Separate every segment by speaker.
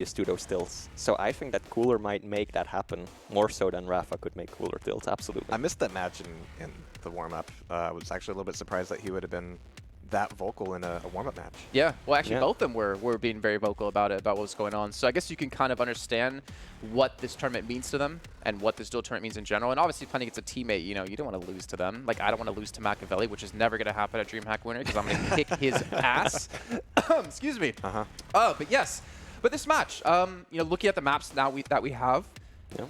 Speaker 1: to those tilts. So I think that Cooler might make that happen more so than Rapha could make Cooler tilts, absolutely.
Speaker 2: I missed that match in the warm-up. I was actually a little bit surprised that he would have been that vocal in a warm-up match.
Speaker 3: Yeah, well, actually, both of them were being very vocal about it, about what was going on. So I guess you can kind of understand what this tournament means to them and what this dual tournament means in general. And obviously, playing against a teammate, you know, you don't want to lose to them. Like, I don't want to lose to Machiavelli, which is never going to happen at DreamHack Winner because I'm going to kick his ass. Excuse me. But yes, but this match, you know, looking at the maps now that we have,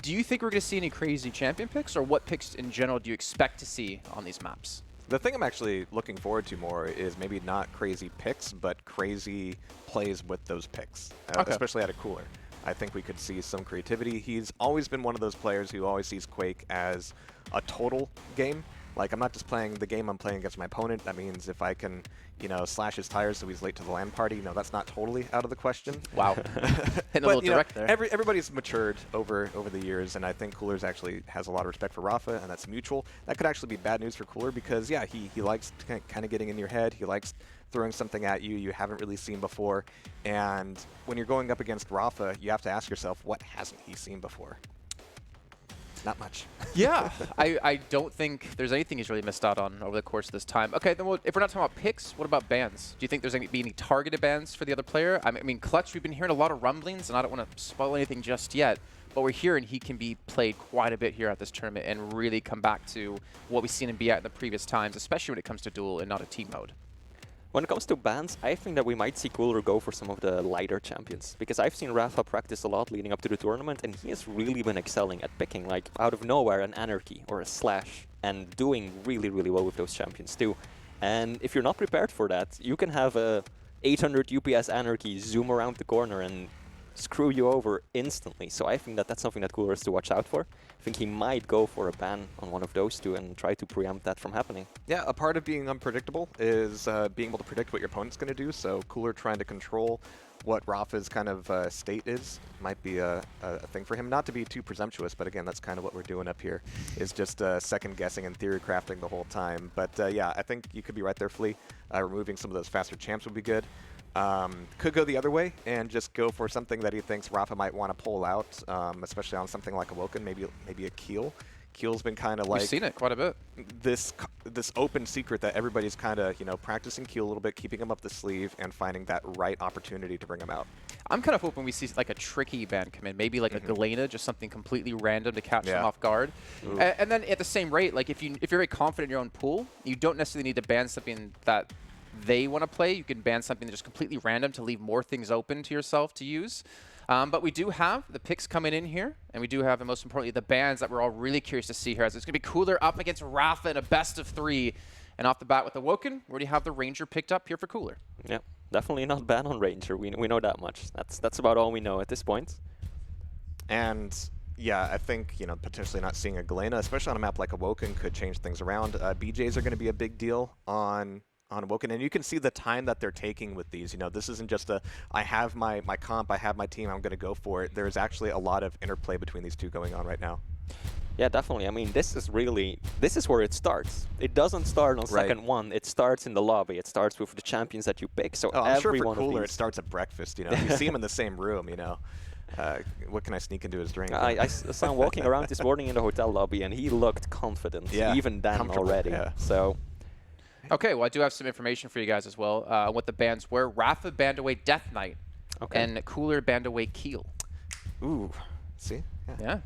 Speaker 3: do you think we're going to see any crazy champion picks, or what picks in general do you expect to see on these maps?
Speaker 2: The thing I'm actually looking forward to more is maybe not crazy picks, but crazy plays with those picks, especially out of Cooler. I think we could see some creativity. He's always been one of those players who always sees Quake as a total game. Like, I'm not just playing the game, I'm playing against my opponent. That means if I can, you know, slash his tires so he's late to the LAN party, you know, that's not totally out of the question.
Speaker 3: Wow. Hitting a little direct there.
Speaker 2: Everybody's matured over the years, and I think Cooler's actually has a lot of respect for Rapha, and that's mutual. That could actually be bad news for Cooler because, yeah, he likes kind of getting in your head. He likes throwing something at you you haven't really seen before. And when you're going up against Rapha, you have to ask yourself, what hasn't he seen before? Not much.
Speaker 3: Yeah, I don't think there's anything he's really missed out on over the course of this time. Okay, then if we're not talking about picks, what about bans? Do you think there's going to be any targeted bans for the other player? I mean, Clutch, we've been hearing a lot of rumblings, and I don't want to spoil anything just yet, but we're hearing he can be played quite a bit here at this tournament and really come back to what we've seen him be at in the previous times, especially when it comes to duel and not a team mode.
Speaker 1: When it comes to bans, I think that we might see Cooler go for some of the lighter champions. Because I've seen Rapha practice a lot leading up to the tournament, and he has really been excelling at picking, like, out of nowhere, an Anarchy or a Slash, and doing really, really well with those champions too. And if you're not prepared for that, you can have a 800 UPS Anarchy zoom around the corner and screw you over instantly. So I think that that's something that Cooler has to watch out for. I think he might go for a ban on one of those two and try to preempt that from happening. Yeah,
Speaker 2: a part of being unpredictable is being able to predict what your opponent's going to do. So Cooler trying to control what Rapha's kind of state is might be a thing for him. Not to be too presumptuous, but again, that's kind of what we're doing up here, is just second guessing and theory crafting the whole time. But yeah, I think you could be right there, Flea. Removing some of those faster champs would be good. Could go the other way and just go for something that he thinks Rapha might want to pull out, especially on something like Awoken, maybe a Keel. Keel's been kind of like...
Speaker 3: We've seen it quite a bit.
Speaker 2: This open secret that everybody's kind of, you know, practicing Keel a little bit, keeping him up the sleeve, and finding that right opportunity to bring him out.
Speaker 3: I'm kind of hoping we see like a tricky ban come in, maybe like a Galena, just something completely random to catch them off guard. And then at the same rate, like if you're very confident in your own pool, you don't necessarily need to ban something that they want to play. You can ban something that's just completely random to leave more things open to yourself to use. But we do have the picks coming in here, and we do have, and most importantly, the bans that we're all really curious to see here. As it's going to be Cooler up against Rapha in a best-of-3. And off the bat with Awoken, we already have the Ranger picked up here for Cooler.
Speaker 1: Yeah, definitely not ban on Ranger. We know that much. That's about all we know at this point.
Speaker 2: And yeah, I think, you know, potentially not seeing a Galena, especially on a map like Awoken, could change things around. BJs are going to be a big deal on Awoken, and you can see the time that they're taking with these. You know, this isn't just I have my comp, I have my team, I'm going to go for it. There's actually a lot of interplay between these two going on right now.
Speaker 1: Yeah, definitely. I mean, this is where it starts. It doesn't start on second one. It starts in the lobby. It starts with the champions that you pick. So
Speaker 2: I'm sure for Cooler, it starts at breakfast. You know, you see him in the same room. You know, what can I sneak into his drink?
Speaker 1: I saw him walking around this morning in the hotel lobby, and he looked confident. Yeah, even then already. Yeah. So.
Speaker 3: Okay, well, I do have some information for you guys as well. What the bans were. Rapha banned away Death Knight, and Cooler banned away Keel.
Speaker 2: Ooh, see?
Speaker 3: Yeah.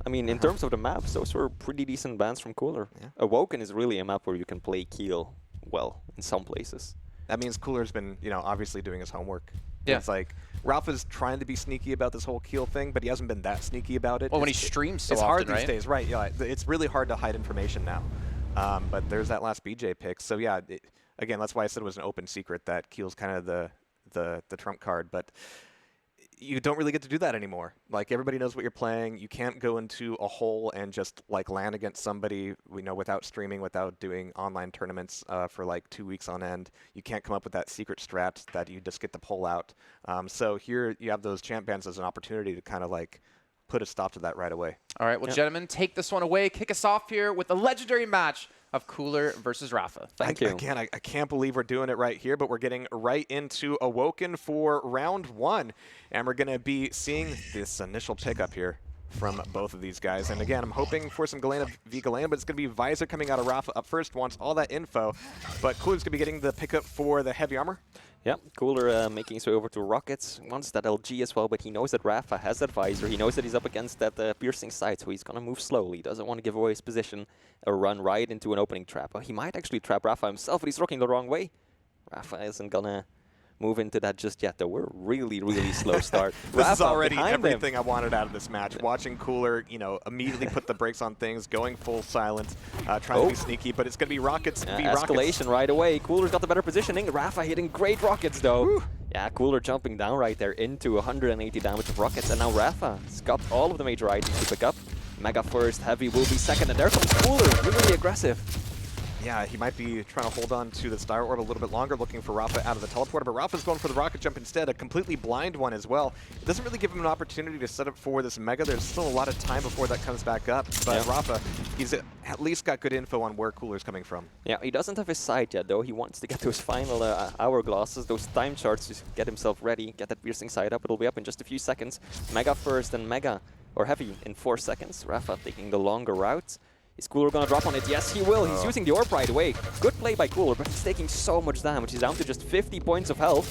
Speaker 1: I mean, in terms of the maps, those were pretty decent bans from Cooler. Yeah. Awoken is really a map where you can play Keel well in some places.
Speaker 2: That means Cooler's been, you know, obviously doing his homework. Yeah. It's like, Rapha's trying to be sneaky about this whole Keel thing, but he hasn't been that sneaky about it.
Speaker 3: Well, when he streams so
Speaker 2: often,
Speaker 3: right?
Speaker 2: It's hard these days, right? Yeah, it's really hard to hide information now. But there's that last BJ pick. So yeah, again, that's why I said it was an open secret that Keel's kind of the trump card. But you don't really get to do that anymore. Like, everybody knows what you're playing. You can't go into a hole and just like land against somebody, you know, without streaming, without doing online tournaments for like 2 weeks on end. You can't come up with that secret strat that you just get to pull out. So here you have those champ bans as an opportunity to kind of like put a stop to that right away.
Speaker 3: All right, well, gentlemen, take this one away. Kick us off here with the legendary match of Cooler versus Rapha.
Speaker 1: Thank you.
Speaker 2: Again, I can't believe we're doing it right here, but we're getting right into Awoken for round 1. And we're going to be seeing this initial pickup here from both of these guys. And again, I'm hoping for some Galena v Galena, but it's going to be Visor coming out of Rapha up first, wants all that info. But Cooler's going to be getting the pickup for the heavy armor.
Speaker 1: Yeah, Cooler making his way over to Rockets, wants that LG as well, but he knows that Rapha has that Visor. He knows that he's up against that piercing sight, so he's going to move slowly. Doesn't want to give away his position or run right into an opening trap. He might actually trap Rapha himself, but he's rocking the wrong way. Rapha isn't going to move into that just yet, though. We're really slow start.
Speaker 2: This is already everything I wanted out of this match. Watching Cooler, you know, immediately put the brakes on things, going full silent, trying to be sneaky, but it's going to be Rockets v Rockets.
Speaker 1: Escalation right away. Cooler's got the better positioning. Rapha hitting great Rockets, though. Woo. Yeah, Cooler jumping down right there into 180 damage of Rockets, and now Rapha's got all of the major items to pick up. Mega first, Heavy will be second, and there comes Cooler, really aggressive.
Speaker 2: Yeah, he might be trying to hold on to the Star Orb a little bit longer, looking for Rapha out of the teleporter, but Rapha's going for the rocket jump instead, a completely blind one as well. It doesn't really give him an opportunity to set up for this Mega. There's still a lot of time before that comes back up, but Rapha, he's at least got good info on where Cooler's coming from. Yeah,
Speaker 1: he doesn't have his sight yet, though. He wants to get those final hourglasses, those time charts, to get himself ready, get that piercing sight up. It'll be up in just a few seconds. Mega first and Mega, or Heavy, in 4 seconds. Rapha taking the longer route. Is Cooler going to drop on it? Yes, he will. He's using the orb right away. Good play by Cooler, but he's taking so much damage. He's down to just 50 points of health.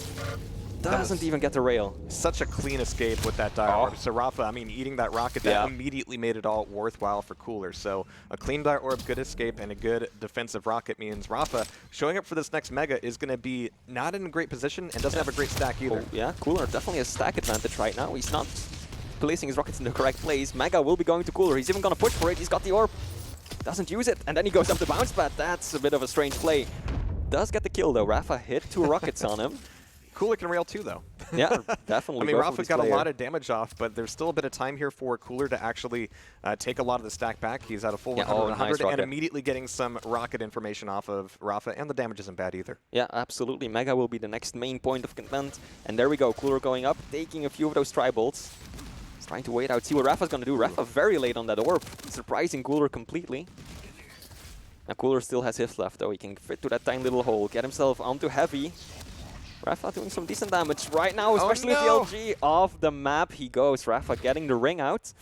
Speaker 1: Doesn't even get the rail.
Speaker 2: Such a clean escape with that Dire Orb. So Rapha, I mean, eating that rocket, that immediately made it all worthwhile for Cooler. So a clean Dire Orb, good escape, and a good defensive rocket means Rapha showing up for this next Mega is going to be not in a great position and doesn't have a great stack either.
Speaker 1: Yeah, Cooler definitely has stack advantage right now. He's not placing his rockets in the correct place. Mega will be going to Cooler. He's even going to push for it. He's got the orb. Doesn't use it, and then he goes up the bounce pad. That's a bit of a strange play. Does get the kill, though. Rapha hit 2 rockets on him.
Speaker 2: Cooler can rail too, though.
Speaker 1: Yeah, definitely.
Speaker 2: I mean, Rapha got a lot of damage off, but there's still a bit of time here for Cooler to actually take a lot of the stack back. He's at a full 100 and immediately getting some rocket information off of Rapha, and the damage isn't bad either.
Speaker 1: Yeah, absolutely. Mega will be the next main point of contend. And there we go. Cooler going up, taking a few of those tri-bolts. He's trying to wait out, see what Rapha's going to do. Rapha very late on that orb, surprising Cooler completely. Now Cooler still has hits left, though. He can fit to that tiny little hole, get himself onto Heavy. Rapha doing some decent damage right now, especially with the LG. Off the map he goes. Rapha getting the ring out.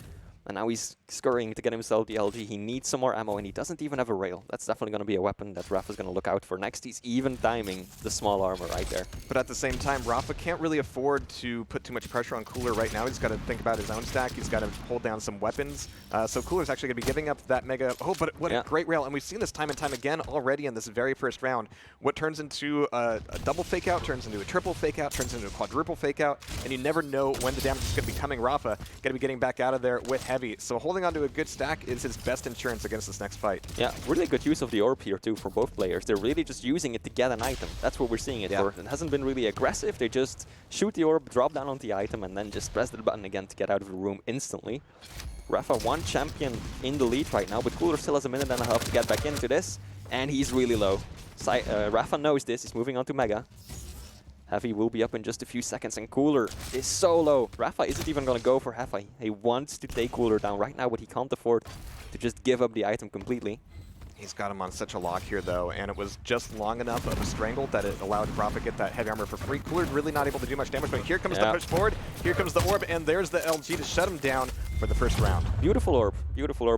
Speaker 1: And now he's scurrying to get himself the LG. He needs some more ammo, and he doesn't even have a rail. That's definitely going to be a weapon that Rapha's going to look out for next. He's even timing the small armor right there.
Speaker 2: But at the same time, Rapha can't really afford to put too much pressure on Cooler right now. He's got to think about his own stack. He's got to hold down some weapons. So Cooler's actually going to be giving up that Mega. Oh, but what a great rail. And we've seen this time and time again already in this very first round. What turns into a double fake out turns into a triple fake out, turns into a quadruple fake out, and you never know when the damage is going to be coming. Rapha going to be getting back out of there with Heavy. So holding on to a good stack is his best insurance against this next fight.
Speaker 1: Yeah, really good use of the orb here too for both players. They're really just using it to get an item. That's what we're seeing it for. It hasn't been really aggressive. They just shoot the orb, drop down on the item, and then just press the button again to get out of the room instantly. Rapha, 1 champion in the lead right now, but Cooler still has a minute and a half to get back into this, and he's really low. Rapha knows this. He's moving on to Mega. Heavy will be up in just a few seconds, and Cooler is so low. Rapha isn't even going to go for Heavy. He wants to take Cooler down right now, but he can't afford to just give up the item completely.
Speaker 2: He's got him on such a lock here, though, and it was just long enough of a strangle that it allowed Rapha to get that heavy armor for free. Cooler really not able to do much damage, but here comes the push forward, here comes the orb, and there's the LG to shut him down for the first round.
Speaker 1: Beautiful orb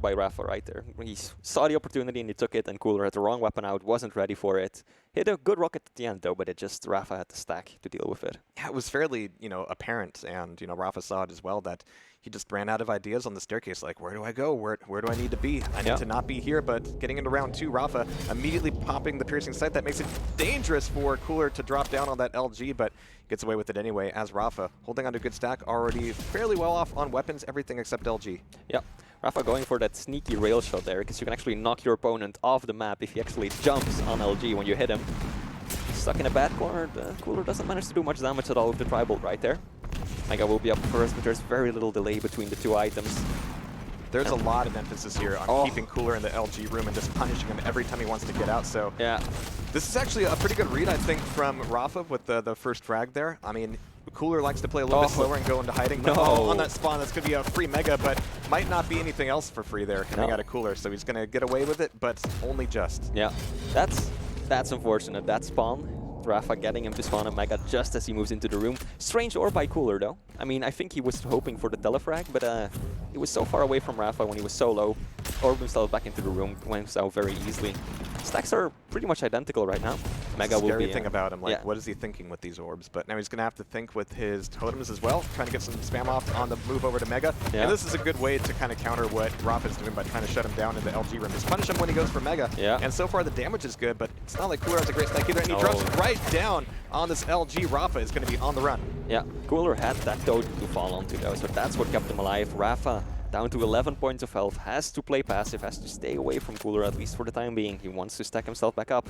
Speaker 1: by Rapha right there. He saw the opportunity and he took it, and Cooler had the wrong weapon out, wasn't ready for it. Hit a good rocket at the end, though, but Rapha had the stack to deal with it.
Speaker 2: Yeah, it was fairly, apparent, and, Rapha saw it as well, that he just ran out of ideas on the staircase, like, where do I go? Where do I need to be? I need to not be here, but getting into round 2, Rapha immediately popping the piercing sight. That makes it dangerous for Cooler to drop down on that LG, but gets away with it anyway, as Rapha, holding on to a good stack, already fairly well off on weapons, everything except LG.
Speaker 1: Yeah, Rapha going for that sneaky rail shot there, because you can actually knock your opponent off the map if he actually jumps on LG when you hit him. Stuck in a bad corner, the Cooler doesn't manage to do much damage at all with the tri-bolt right there. Mega will be up first, but there's very little delay between the 2 items.
Speaker 2: There's a lot of emphasis here on keeping Cooler in the LG room and just punishing him every time he wants to get out. So this is actually a pretty good read, I think, from Rapha with the first frag there. I mean, Cooler likes to play a little bit slower and go into hiding.
Speaker 1: No.
Speaker 2: But on that spawn, that's going to be a free Mega, but might not be anything else for free there coming out of Cooler. So he's going to get away with it, but only just.
Speaker 1: Yeah, that's unfortunate. That spawn, Rapha getting him to spawn a Mega just as he moves into the room. Strange orb by Cooler, though. I mean, I think he was hoping for the telefrag, but he was so far away from Rapha when he was so low. Orbed himself back into the room, went out very easily. Stacks are pretty much identical right now. Mega will be
Speaker 2: scary thing about him, like, what is he thinking with these orbs? But now he's going to have to think with his totems as well, trying to get some spam off on the move over to Mega.
Speaker 1: Yeah.
Speaker 2: And this is a good way to kind of counter what Rapha's doing by trying to shut him down in the LG room. Just punish him when he goes for Mega.
Speaker 1: Yeah.
Speaker 2: And so far the damage is good, but it's not like Cooler has a great stack either. And he drops right down on this LG. Rapha is going to be on the run.
Speaker 1: Yeah, Cooler had that totem to fall onto, though, so that's what kept him alive. Rapha, down to 11 points of health, has to play passive, has to stay away from Cooler, at least for the time being. He wants to stack himself back up.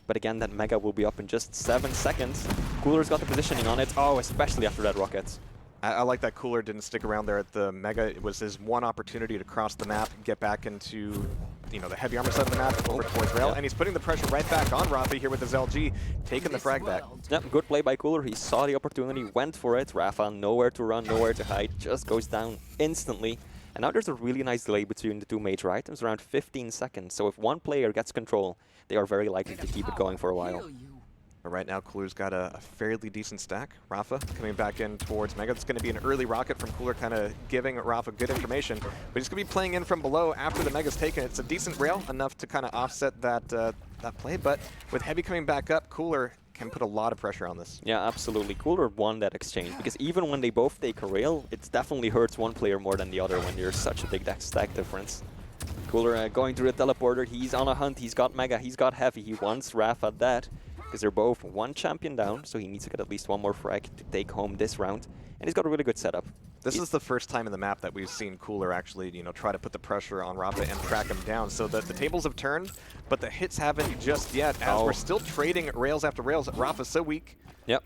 Speaker 1: But again, that Mega will be up in just 7 seconds. Cooler's got the positioning on it. Oh, especially after that rocket.
Speaker 2: I like that Cooler didn't stick around there at the Mega. It was his one opportunity to cross the map, get back into the heavy armor side of the map over towards Rail, and he's putting the pressure right back on Rapha here with his LG, taking the frag back.
Speaker 1: Yep, good play by Cooler. He saw the opportunity, went for it. Rapha, nowhere to run, nowhere to hide, just goes down instantly. And now there's a really nice delay between the two major items, around 15 seconds. So if one player gets control, they are very likely to keep it going for a while.
Speaker 2: But right now, Cooler's got a fairly decent stack. Rapha coming back in towards Mega. It's going to be an early rocket from Cooler, kind of giving Rapha good information. But he's going to be playing in from below after the Mega's taken. It's a decent rail, enough to kind of offset that that play. But with Heavy coming back up, Cooler can put a lot of pressure on this.
Speaker 1: Yeah, absolutely. Cooler won that exchange, because even when they both take a rail, it definitely hurts one player more than the other when there's such a big stack difference. Cooler going through the teleporter. He's on a hunt. He's got Mega. He's got Heavy. He wants Rapha dead, because they're both one champion down, so he needs to get at least one more frag to take home this round. And he's got a really good setup.
Speaker 2: This is the first time in the map that we've seen Cooler actually, try to put the pressure on Rapha and track him down. So the tables have turned, but the hits haven't just yet, as we're still trading rails after rails. Rapha's so weak.
Speaker 1: Yep.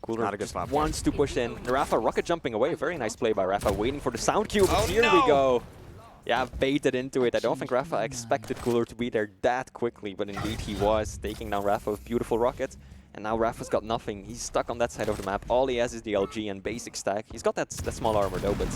Speaker 1: Cooler
Speaker 2: not a good spot
Speaker 1: wants to push in. Rapha rocket jumping away. Very nice play by Rapha, waiting for the sound cube.
Speaker 2: Oh,
Speaker 1: Here
Speaker 2: no!
Speaker 1: we go. Yeah, baited into it. I don't think Rapha expected Cooler to be there that quickly, but indeed he was, taking down Rapha with beautiful rocket. And now Rapha's got nothing. He's stuck on that side of the map. All he has is the LG and basic stack. He's got that small armor though, but...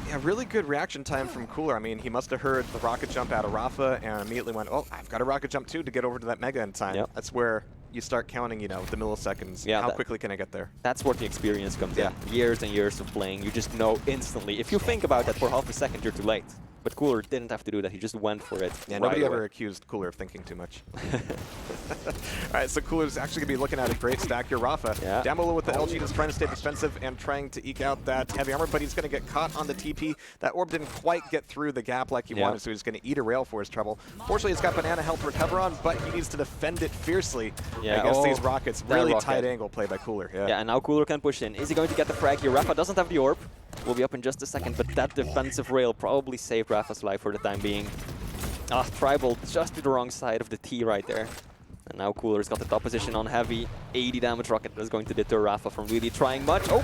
Speaker 2: Yeah, really good reaction time from Cooler. I mean, he must have heard the rocket jump out of Rapha and immediately went, oh, I've got a rocket jump too to get over to that Mega in time.
Speaker 1: Yep.
Speaker 2: That's where you start counting, the milliseconds.
Speaker 1: Yeah,
Speaker 2: how quickly can I get there?
Speaker 1: That's where the experience comes in. Years and years of playing. You just know instantly. If you think about that for half a second, you're too late. But Cooler didn't have to do that. He just went for it.
Speaker 2: Yeah,
Speaker 1: right
Speaker 2: nobody
Speaker 1: away.
Speaker 2: ever accused Cooler of thinking too much. All right, so Cooler's actually going to be looking at a great stack here. Rapha down below with the LG, just trying to stay defensive and trying to eke out that heavy armor, but he's going to get caught on the TP. That orb didn't quite get through the gap like he wanted, so he's going to eat a rail for his trouble. Fortunately, he's got Banana Health to recover on, but he needs to defend it fiercely against these rockets. Really tight angle play by Cooler.
Speaker 1: Yeah, and now Cooler can push in. Is he going to get the frag here? Rapha doesn't have the orb. Will be up in just a second, but that defensive rail probably saved Rapha's life for the time being. Tribal just to the wrong side of the T right there. And now Cooler's got the top position on Heavy. 80 damage rocket that's going to deter Rapha from really trying much. Oh!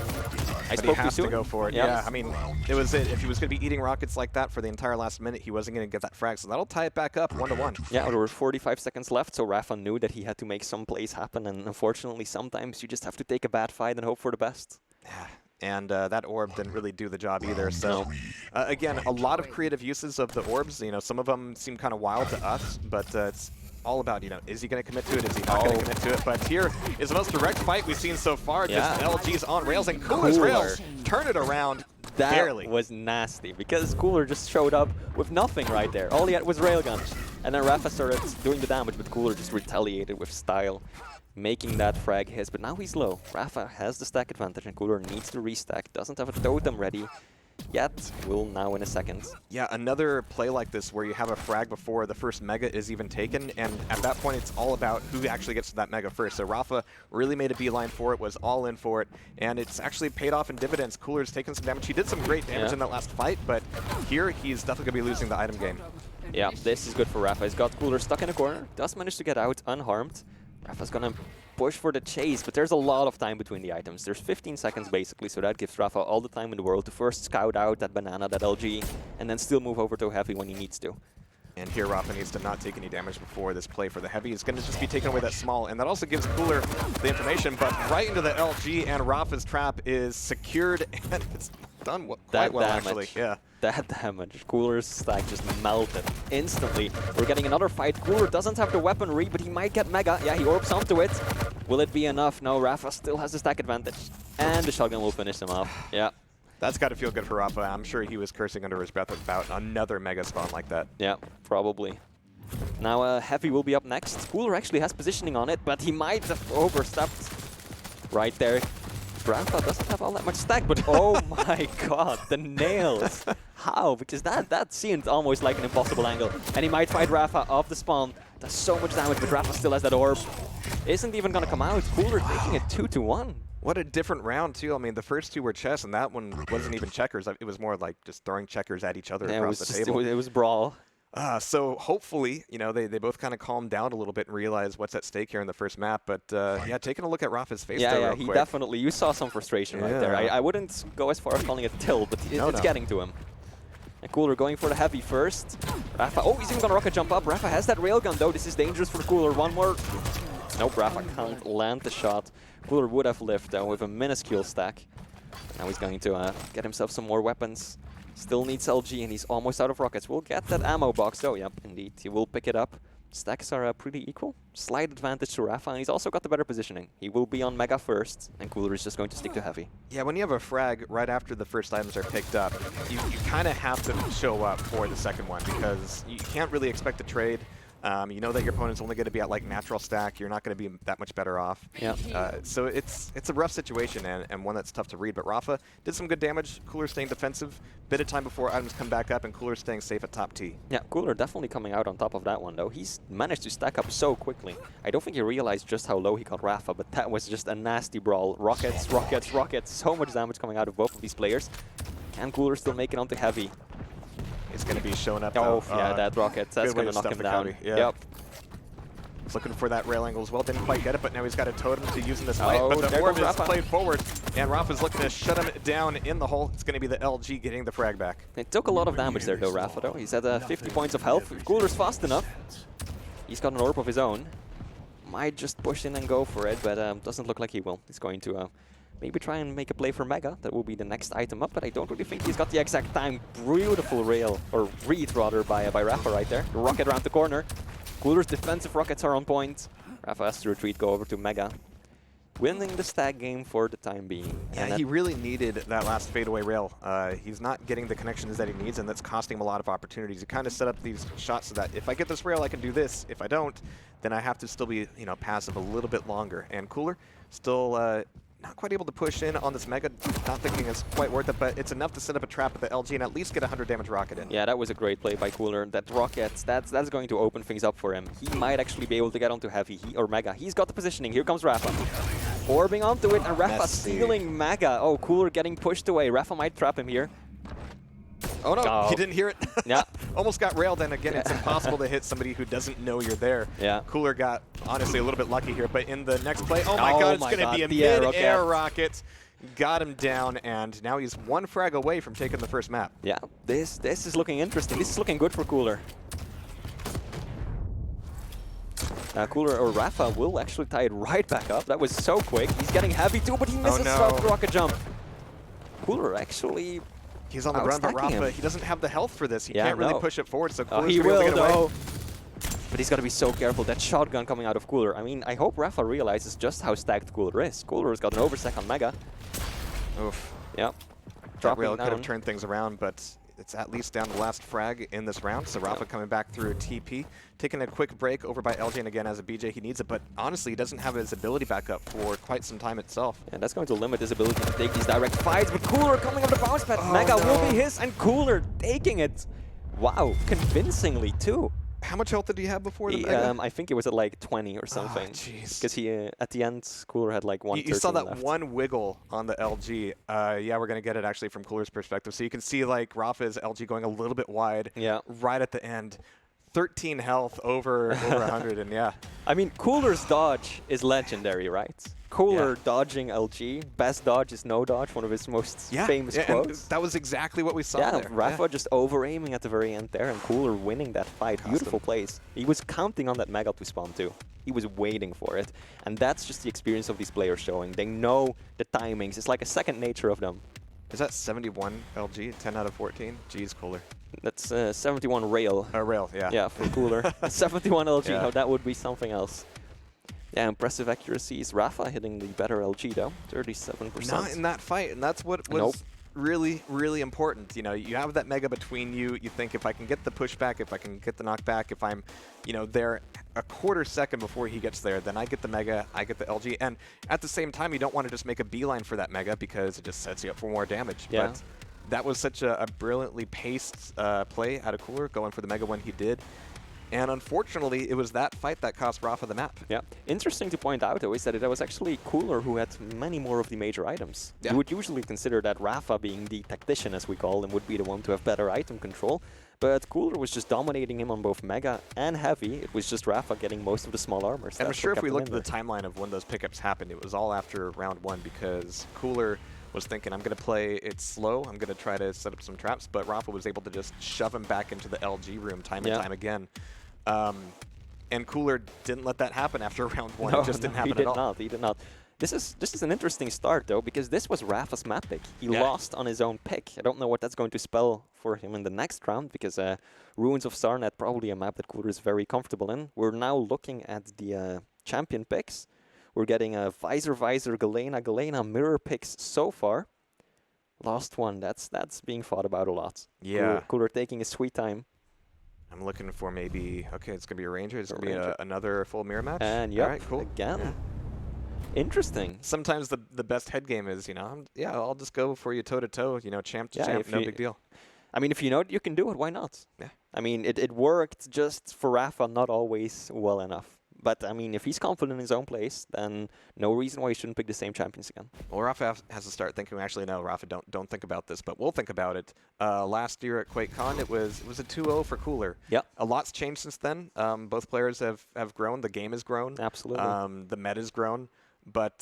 Speaker 1: I spoke
Speaker 2: he has
Speaker 1: too soon.
Speaker 2: to go for it. Yeah, I mean, it was it. If he was going to be eating rockets like that for the entire last minute, he wasn't going to get that frag. So that'll tie it back up 1-1.
Speaker 1: Yeah, there were 45 seconds left, so Rapha knew that he had to make some plays happen. And unfortunately, sometimes you just have to take a bad fight and hope for the best.
Speaker 2: Yeah. And that orb didn't really do the job either. So, again, a lot of creative uses of the orbs. Some of them seem kind of wild to us, but it's all about, is he going to commit to it? Is he not going to commit to it? But here is the most direct fight we've seen so far. Just LG's on rails, and Cooler's rails turn it around barely.
Speaker 1: That was nasty, because Cooler just showed up with nothing right there. All he had was railgun. And then Rapha started doing the damage, but Cooler just retaliated with style, making that frag his. But now he's low. Rapha has the stack advantage, and Cooler needs to restack. Doesn't have a totem ready yet. Will now in a second.
Speaker 2: Yeah, another play like this where you have a frag before the first Mega is even taken, and at that point it's all about who actually gets to that Mega first. So Rapha really made a beeline for it, was all in for it, and it's actually paid off in dividends. Cooler's taken some damage. He did some great damage in that last fight, but here he's definitely going to be losing the item game.
Speaker 1: Yeah, this is good for Rapha. He's got Cooler stuck in a corner. Does manage to get out unharmed. Rapha's going to push for the chase, but there's a lot of time between the items. There's 15 seconds basically, so that gives Rapha all the time in the world to first scout out that banana, that LG, and then still move over to Heavy when he needs to.
Speaker 2: And here Rapha needs to not take any damage before this play for the heavy. It's going to just be taking away that small, and that also gives Cooler the information, but right into the LG, and Rapha's trap is secured, and it's done quite well, actually. Yeah.
Speaker 1: That damage. Cooler's stack just melted instantly. We're getting another fight. Cooler doesn't have the weaponry, but he might get Mega. Yeah, he orbs onto it. Will it be enough? No, Rapha still has the stack advantage. And the shotgun will finish him off. Yeah.
Speaker 2: That's got to feel good for Rapha. I'm sure he was cursing under his breath about another Mega spawn like that.
Speaker 1: Yeah, probably. Now Heavy will be up next. Cooler actually has positioning on it, but he might have overstepped right there. Rapha doesn't have all that much stack, but oh my god, the nails. How? Because that seemed almost like an impossible angle. And he might fight Rapha off the spawn. Does so much damage, but Rapha still has that orb. Isn't even going to come out. Cooler taking it 2-1.
Speaker 2: What a different round, too. I mean, the first two were chess, and that one wasn't even checkers. It was more like just throwing checkers at each other across the table.
Speaker 1: It was brawl.
Speaker 2: So hopefully, you know, they both kind of calmed down a little bit and realized what's at stake here in the first map. But yeah, taking a look at Rapha's face there real
Speaker 1: he
Speaker 2: quick.
Speaker 1: definitely, you saw some frustration right there. I wouldn't go as far as calling it tilt, but it's getting to him. And Cooler going for the heavy first. Rapha, oh, he's even going to rocket jump up. Rapha has that railgun though. This is dangerous for Cooler. One more. Nope, Rapha can't land the shot. Cooler would have lived though with a minuscule stack. Now he's going to get himself some more weapons. Still needs LG and he's almost out of rockets. We'll get that ammo box though. Yep, indeed. He will pick it up. Stacks are pretty equal. Slight advantage to Rapha, and he's also got the better positioning. He will be on Mega first, and Cooler is just going to stick to Heavy.
Speaker 2: Yeah, when you have a frag right after the first items are picked up, you kind of have to show up for the second one because you can't really expect to trade. You know that your opponent's only going to be at like natural stack. You're not going to be that much better off.
Speaker 1: Yeah.
Speaker 2: So it's a rough situation and one that's tough to read. But Rapha did some good damage. Cooler staying defensive. Bit of time before items come back up, and Cooler staying safe at top T.
Speaker 1: Yeah, Cooler definitely coming out on top of that one though. He's managed to stack up so quickly. I don't think he realized just how low he got Rapha, but that was just a nasty brawl. Rockets, rockets, rockets. So much damage coming out of both of these players. Can Cooler still make it onto Heavy?
Speaker 2: He's going to be showing up.
Speaker 1: Oh, yeah, that rocket. That's going to knock him down.
Speaker 2: Yeah.
Speaker 1: Yep.
Speaker 2: He's looking for that rail angle as well. Didn't quite get it, but now he's got a totem to use in this fight.
Speaker 1: Oh,
Speaker 2: but the orb is
Speaker 1: Rapha.
Speaker 2: played forward, and Rapha's looking to shut him down in the hole. It's going to be the LG getting the frag back.
Speaker 1: It took a lot of damage there, though, Rapha, though. He's at 50 points of health. If Cooler's fast enough, he's got an orb of his own. Might just push in and go for it, but doesn't look like he will. He's going to maybe try and make a play for Mega. That will be the next item up, but I don't really think he's got the exact time. Beautiful rail, or read rather, by Rapha right there. The rocket around the corner. Cooler's defensive rockets are on point. Rapha has to retreat, go over to Mega. Winning the stack game for the time being.
Speaker 2: Yeah, he really needed that last fadeaway rail. He's not getting the connections that he needs, and that's costing him a lot of opportunities. He kind of set up these shots so that if I get this rail, I can do this. If I don't, then I have to still be, you know, passive a little bit longer. And Cooler still not quite able to push in on this Mega, not thinking it's quite worth it, but it's enough to set up a trap at the LG and at least get a 100 damage rocket in.
Speaker 1: Yeah, that was a great play by Cooler. That rocket, that's going to open things up for him. He might actually be able to get onto Heavy or Mega. He's got the positioning. Here comes Rapha. Orbing onto it, and Rapha stealing Mega. Oh, Cooler getting pushed away. Rapha might trap him here.
Speaker 2: Oh no, he didn't hear it.
Speaker 1: Yeah.
Speaker 2: Almost got railed, and again, it's impossible to hit somebody who doesn't know you're there.
Speaker 1: Yeah.
Speaker 2: Cooler got, honestly, a little bit lucky here, but in the next play, oh my god, it's going to be a mid-air rocket. Got him down, and now he's one frag away from taking the first map.
Speaker 1: Yeah, this is looking interesting. This is looking good for Cooler. Cooler or Rapha will actually tie it right back up. That was so quick. He's getting Heavy too, but he misses the rocket jump. Cooler actually...
Speaker 2: He's on the run, but Rapha, he doesn't have the health for this. He can't really push it forward, so Cooler's
Speaker 1: he
Speaker 2: going to
Speaker 1: will,
Speaker 2: get away.
Speaker 1: though. But he's got to be so careful. That shotgun coming out of Cooler. I mean, I hope Rapha realizes just how stacked Cooler is. Cooler's got an overstack on Mega.
Speaker 2: Oof.
Speaker 1: Yep.
Speaker 2: That rail could have turned things around, but it's at least down to the last frag in this round. So Rapha coming back through TP, taking a quick break over by LG, and again, as a BJ, he needs it, but honestly, he doesn't have his ability back up for quite some time itself.
Speaker 1: And that's going to limit his ability to take these direct fights, but Cooler coming up the bounce pad. Mega will be his, and Cooler taking it. Wow, convincingly, too.
Speaker 2: How much health did he have before the Mega?
Speaker 1: I think it was at like 20 or something. Because he, at the end, Cooler had like 113
Speaker 2: You saw that
Speaker 1: left.
Speaker 2: one wiggle on the LG. Yeah, we're going to get it actually from Cooler's perspective. So you can see like Rapha's LG going a little bit wide right at the end. 13 health over 100, and yeah.
Speaker 1: I mean, Cooler's dodge is legendary, right? Cooler dodging LG, best dodge is no dodge, one of his most famous quotes.
Speaker 2: That was exactly what we saw there.
Speaker 1: Rapha just over-aiming at the very end there, and Cooler winning that fight. Beautiful plays. He was counting on that Mega to spawn too. He was waiting for it. And that's just the experience of these players showing. They know the timings. It's like a second nature of them.
Speaker 2: Is that 71 LG, 10 out of 14? Jeez, Cooler.
Speaker 1: That's 71 Rail.
Speaker 2: Rail, yeah.
Speaker 1: Yeah, for Cooler. 71 LG,
Speaker 2: Yeah.
Speaker 1: no, that would be something else. Yeah, impressive accuracies. Rapha hitting the better LG though, 37%.
Speaker 2: Not in that fight, and that's what was really, really important. You know, you have that Mega between you. You think if I can get the pushback, if I can get the knockback, if I'm, you know, there a quarter second before he gets there, then I get the Mega, I get the LG. And at the same time, you don't want to just make a beeline for that Mega because it just sets you up for more damage.
Speaker 1: Yeah.
Speaker 2: But that was such a brilliantly paced play out of Cooler, going for the Mega when he did. And unfortunately, it was that fight that cost Rapha the map.
Speaker 1: Yeah. Interesting to point out, though, is that it was actually Cooler who had many more of the major items.
Speaker 2: Yeah.
Speaker 1: You would usually consider that Rapha, being the tactician, as we call him, would be the one to have better item control. But Cooler was just dominating him on both Mega and Heavy. It was just Rapha getting most of the small armors.
Speaker 2: And I'm sure if we looked at the timeline of when those pickups happened, it was all after round 1 because Cooler was thinking, I'm going to play it slow, I'm going to try to set up some traps, but Rapha was able to just shove him back into the LG room time and time again. And Cooler didn't let that happen after round 1.
Speaker 1: No,
Speaker 2: it just didn't happen at all.
Speaker 1: He did not. This is an interesting start, though, because this was Rapha's map pick. He lost on his own pick. I don't know what that's going to spell for him in the next round, because Ruins of Sarnath, probably a map that Cooler is very comfortable in. We're now looking at the champion picks. We're getting a Visor, Galena mirror picks so far. Last one, that's being thought about a lot.
Speaker 2: Yeah.
Speaker 1: Cooler taking his sweet time.
Speaker 2: I'm looking for maybe, okay, it's going to be a Ranger. It's going to be another full mirror match.
Speaker 1: And
Speaker 2: all right, cool.
Speaker 1: Again.
Speaker 2: Yeah.
Speaker 1: Interesting.
Speaker 2: Sometimes the best head game is, you know, I'll just go for you toe-to-toe, you know, champ to champ, no big deal.
Speaker 1: I mean, if you know you can do it, why not?
Speaker 2: Yeah.
Speaker 1: I mean, it worked just for Rapha, not always well enough. But, I mean, if he's confident in his own place, then no reason why he shouldn't pick the same champions again.
Speaker 2: Well, Rapha has to start thinking, actually, no, Rapha, don't think about this, but we'll think about it. Last year at QuakeCon, it was a 2-0 for Cooler.
Speaker 1: Yep.
Speaker 2: A lot's changed since then. Both players have grown. The game has grown.
Speaker 1: Absolutely.
Speaker 2: The meta's grown. But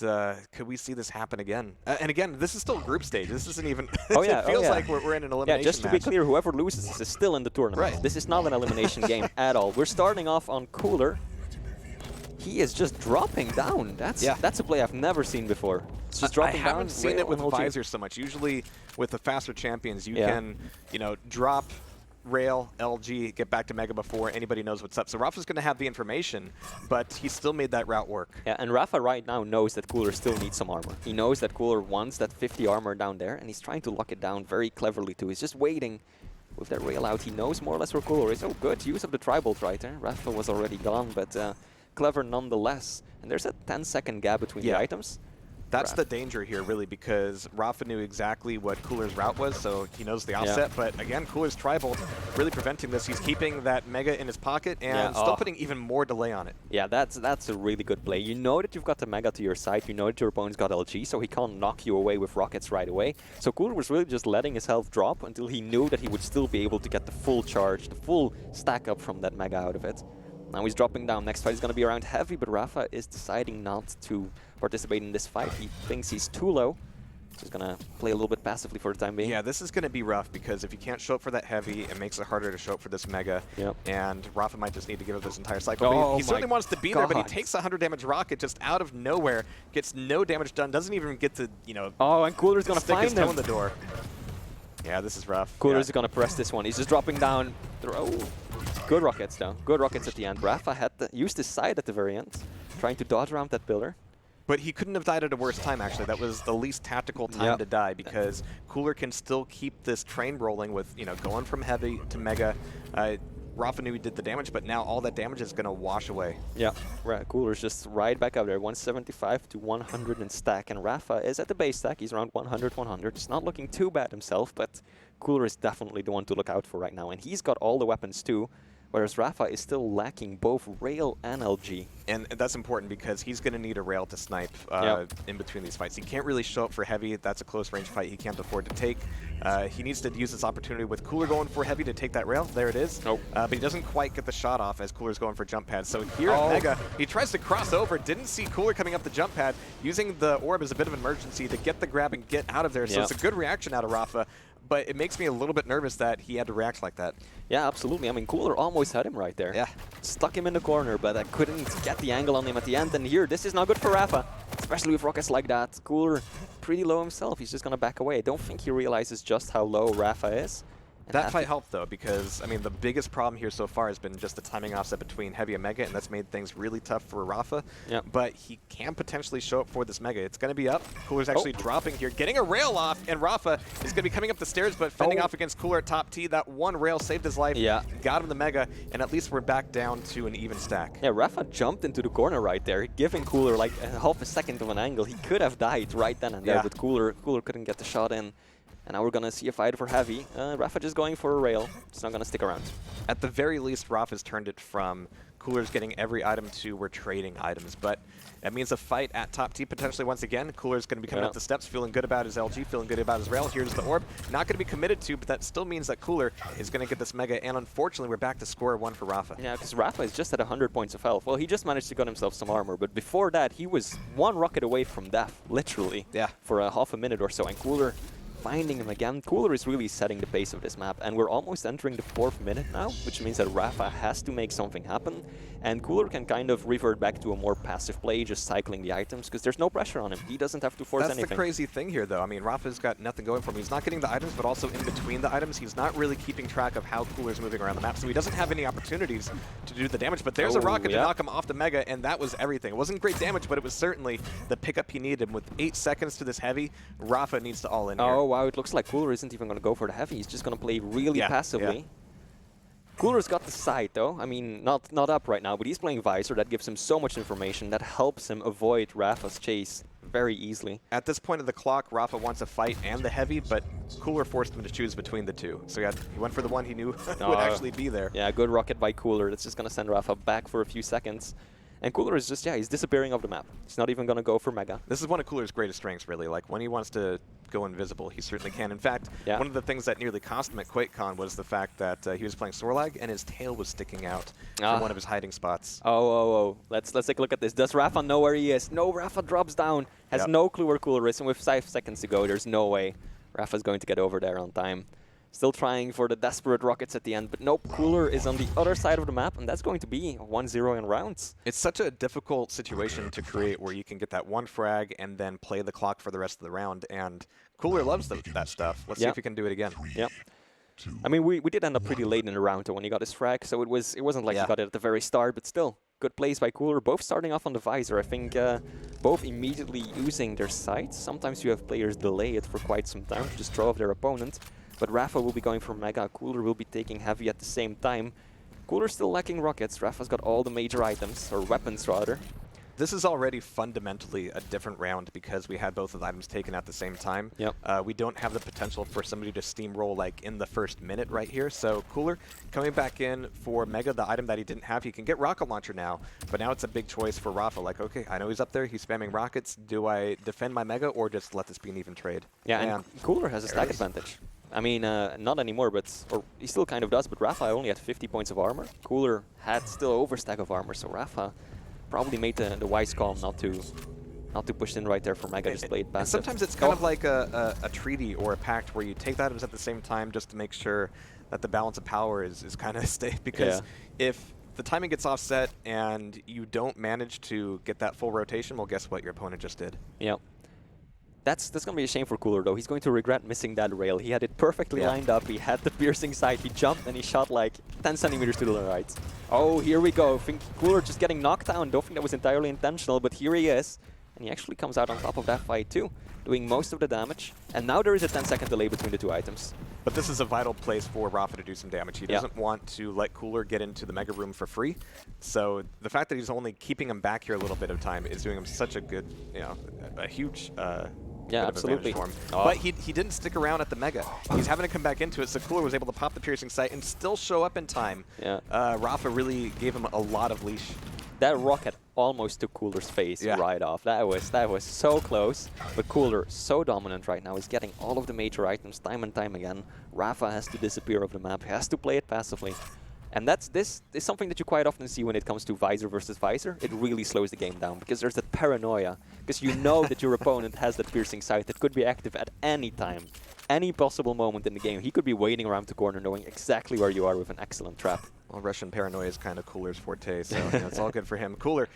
Speaker 2: could we see this happen again? And again, this is still group stage. This isn't even... it feels like we're in an elimination match.
Speaker 1: Yeah, just to be clear, whoever loses is still in the tournament.
Speaker 2: Right.
Speaker 1: This is not an elimination game at all. We're starting off on Cooler. He is just dropping down. That's a play I've never seen before. It's just dropping down.
Speaker 2: I haven't seen it with Visor so much. Usually with the faster champions, you can, you know, drop Rail, LG, get back to Mega before anybody knows what's up. So Rapha's going to have the information, but he still made that route work.
Speaker 1: Yeah, and Rapha right now knows that Cooler still needs some armor. He knows that Cooler wants that 50 armor down there, and he's trying to lock it down very cleverly too. He's just waiting with that Rail out. He knows more or less where Cooler is. Oh, good use of the Tri-Bolt right there. Rapha was already gone, but clever nonetheless. And there's a 10-second gap between the items.
Speaker 2: That's the danger here, really, because Rapha knew exactly what Cooler's route was, so he knows the offset. But again, Cooler's Tri-Bolt really preventing this. He's keeping that Mega in his pocket and still putting even more delay on it. Yeah,
Speaker 1: that's a really good play. You know that you've got the Mega to your side. You know that your opponent's got LG, so he can't knock you away with rockets right away. So Cooler was really just letting his health drop until he knew that he would still be able to get the full charge, the full stack up from that Mega out of it. Now he's dropping down. Next fight is going to be around Heavy, but Rapha is deciding not to participate in this fight. He thinks he's too low. He's going to play a little bit passively for the time being.
Speaker 2: Yeah, this is going to be rough because if you can't show up for that Heavy, it makes it harder to show up for this Mega.
Speaker 1: Yep.
Speaker 2: And Rapha might just need to give up this entire cycle. He certainly wants to be there, but he takes a 100 damage rocket just out of nowhere, gets no damage done, doesn't even get to, you know,
Speaker 1: and Cooler's going to
Speaker 2: stick
Speaker 1: find
Speaker 2: his toe
Speaker 1: him
Speaker 2: in the door. Yeah, this is rough.
Speaker 1: Cooler's going to press this one. He's just dropping down. Good rockets, though. Good rockets at the end. Rapha had used his side at the very end, trying to dodge around that pillar.
Speaker 2: But he couldn't have died at a worse time, actually. That was the least tactical time to die because Cooler can still keep this train rolling with, you know, going from Heavy to Mega. Rapha knew he did the damage, but now all that damage is going to wash away.
Speaker 1: Yeah, Cooler's just right back up there, 175 to 100 in stack, and Rapha is at the base stack. He's around 100, 100. It's not looking too bad himself, but Cooler is definitely the one to look out for right now, and he's got all the weapons too. whereas Rapha is still lacking both rail and LG.
Speaker 2: And that's important because he's going to need a rail to snipe in between these fights. He can't really show up for heavy. That's a close range fight he can't afford to take. He needs to use this opportunity with Cooler going for heavy to take that rail. There it is.
Speaker 1: Nope.
Speaker 2: But he doesn't quite get the shot off as Cooler's going for jump pad. So here at Mega, he tries to cross over. Didn't see Cooler coming up the jump pad, using the orb as a bit of an emergency to get the grab and get out of there. So it's a good reaction out of Rapha. But it makes me a little bit nervous that he had to react like that.
Speaker 1: Yeah, absolutely. I mean, Cooler almost had him right there.
Speaker 2: Yeah.
Speaker 1: Stuck him in the corner, but I couldn't get the angle on him at the end. And here, this is not good for Rapha, especially with rockets like that. Cooler pretty low himself. He's just going to back away. I don't think he realizes just how low Rapha is.
Speaker 2: That fight helped, though, because, I mean, the biggest problem here so far has been just the timing offset between Heavy and Mega, and that's made things really tough for Rapha.
Speaker 1: Yep.
Speaker 2: But he can potentially show up for this Mega. It's going to be up. Cooler's actually dropping here, getting a rail off, and Rapha is going to be coming up the stairs, but fending off against Cooler at top T. That one rail saved his life, got him the Mega, and at least we're back down to an even stack.
Speaker 1: Yeah, Rapha jumped into the corner right there, giving Cooler like half a second of an angle. He could have died right then and there, but Cooler couldn't get the shot in. And now we're going to see a fight for heavy. Rapha just going for a rail. It's not going to stick around.
Speaker 2: At the very least, Rapha's turned it from Cooler's getting every item to we're trading items. But that means a fight at top T potentially once again. Cooler's going to be coming up the steps, feeling good about his LG, feeling good about his rail. Here's the orb. Not going to be committed to, but that still means that Cooler is going to get this Mega. And unfortunately, we're back to score one for Rapha.
Speaker 1: Yeah, because Rapha is just at 100 points of health. Well, he just managed to get himself some armor. But before that, he was one rocket away from death, literally, for a half a minute or so. And Cooler finding him again. Cooler is really setting the pace of this map, and we're almost entering the 4th minute now, which means that Rapha has to make something happen, and Cooler can kind of revert back to a more passive play, just cycling the items, because there's no pressure on him. He doesn't have to force anything.
Speaker 2: That's the crazy thing here, though. I mean, Rapha's got nothing going for him. He's not getting the items, but also in between the items, he's not really keeping track of how Cooler's moving around the map, so he doesn't have any opportunities to do the damage. But there's a rocket to knock him off the Mega, and that was everything. It wasn't great damage, but it was certainly the pickup he needed. With 8 seconds to this heavy, Rapha needs to all in here.
Speaker 1: Oh, wow, it looks like Cooler isn't even going to go for the heavy. He's just going to play really passively. Cooler's got the side, though. I mean, not up right now, but he's playing Visor. That gives him so much information. That helps him avoid Rapha's chase very easily.
Speaker 2: At this point of the clock, Rapha wants a fight and the heavy, but Cooler forced him to choose between the two. So he went for the one he knew would actually be there.
Speaker 1: Yeah, good rocket by Cooler. That's just going to send Rapha back for a few seconds. And Cooler is just, he's disappearing off the map. He's not even going to go for Mega.
Speaker 2: This is one of Cooler's greatest strengths, really. Like, when he wants to go invisible, he certainly can. In fact, one of the things that nearly cost him at QuakeCon was the fact that he was playing Sorlag and his tail was sticking out from one of his hiding spots.
Speaker 1: Let's take a look at this. Does Rapha know where he is? No, Rapha drops down. Has no clue where Cooler is, and with 5 seconds to go, there's no way Rapha's going to get over there on time. Still trying for the desperate rockets at the end, but nope, Cooler is on the other side of the map, and that's going to be 1-0 in rounds.
Speaker 2: It's such a difficult situation to create where you can get that one frag and then play the clock for the rest of the round, and Cooler loves that stuff. Let's see if he can do it again.
Speaker 1: Yep. I mean, we did end up pretty late in the round when he got his frag, so it wasn't like he got it at the very start, but still, good plays by Cooler, both starting off on the Visor. I think both immediately using their sights. Sometimes you have players delay it for quite some time to just throw off their opponent. But Rapha will be going for Mega, Cooler will be taking heavy at the same time. Cooler's still lacking rockets, Rapha's got all the major items, or weapons rather.
Speaker 2: This is already fundamentally a different round because we had both of the items taken at the same time. We don't have the potential for somebody to steamroll like in the first minute right here. So Cooler coming back in for Mega, the item that he didn't have. He can get Rocket Launcher now, but now it's a big choice for Rapha. Like, okay, I know he's up there, he's spamming rockets. Do I defend my Mega or just let this be an even trade?
Speaker 1: Yeah, and Cooler has a stack advantage. I mean, not anymore, or he still kind of does, but Rapha only had 50 points of armor. Cooler had still overstack of armor, so Rapha probably made the wise call not to push in right there for Mega, just played passive.
Speaker 2: Sometimes it's kind of like a treaty or a pact where you take the items at the same time just to make sure that the balance of power is kind of stay, because if the timing gets offset and you don't manage to get that full rotation, well, guess what? Your opponent just did.
Speaker 1: Yep. That's going to be a shame for Cooler, though. He's going to regret missing that rail. He had it perfectly lined up. He had the piercing sight. He jumped, and he shot like 10 centimeters to the right. Oh, here we go. I think Cooler just getting knocked down. Don't think that was entirely intentional, but here he is. And he actually comes out on top of that fight, too, doing most of the damage. And now there is a 10-second delay between the two items.
Speaker 2: But this is a vital place for Rapha to do some damage. He doesn't want to let Cooler get into the Mega Room for free. So the fact that he's only keeping him back here a little bit of time is doing him such a good, a huge
Speaker 1: Yeah,
Speaker 2: bit of
Speaker 1: absolutely.
Speaker 2: advantage for him. But he didn't stick around at the Mega. He's having to come back into it, so Cooler was able to pop the piercing sight and still show up in time.
Speaker 1: Yeah.
Speaker 2: Rapha really gave him a lot of leash.
Speaker 1: That rocket almost took Cooler's face right off. That was so close. But Cooler, so dominant right now, is getting all of the major items time and time again. Rapha has to disappear off the map. He has to play it passively. And this is something that you quite often see when it comes to Visor versus Visor. It really slows the game down because there's that paranoia. Because you know that your opponent has that piercing sight that could be active at any time. Any possible moment in the game. He could be waiting around the corner knowing exactly where you are with an excellent trap.
Speaker 2: Well, Russian paranoia is kind of Cooler's forte, so it's all good for him. Cooler,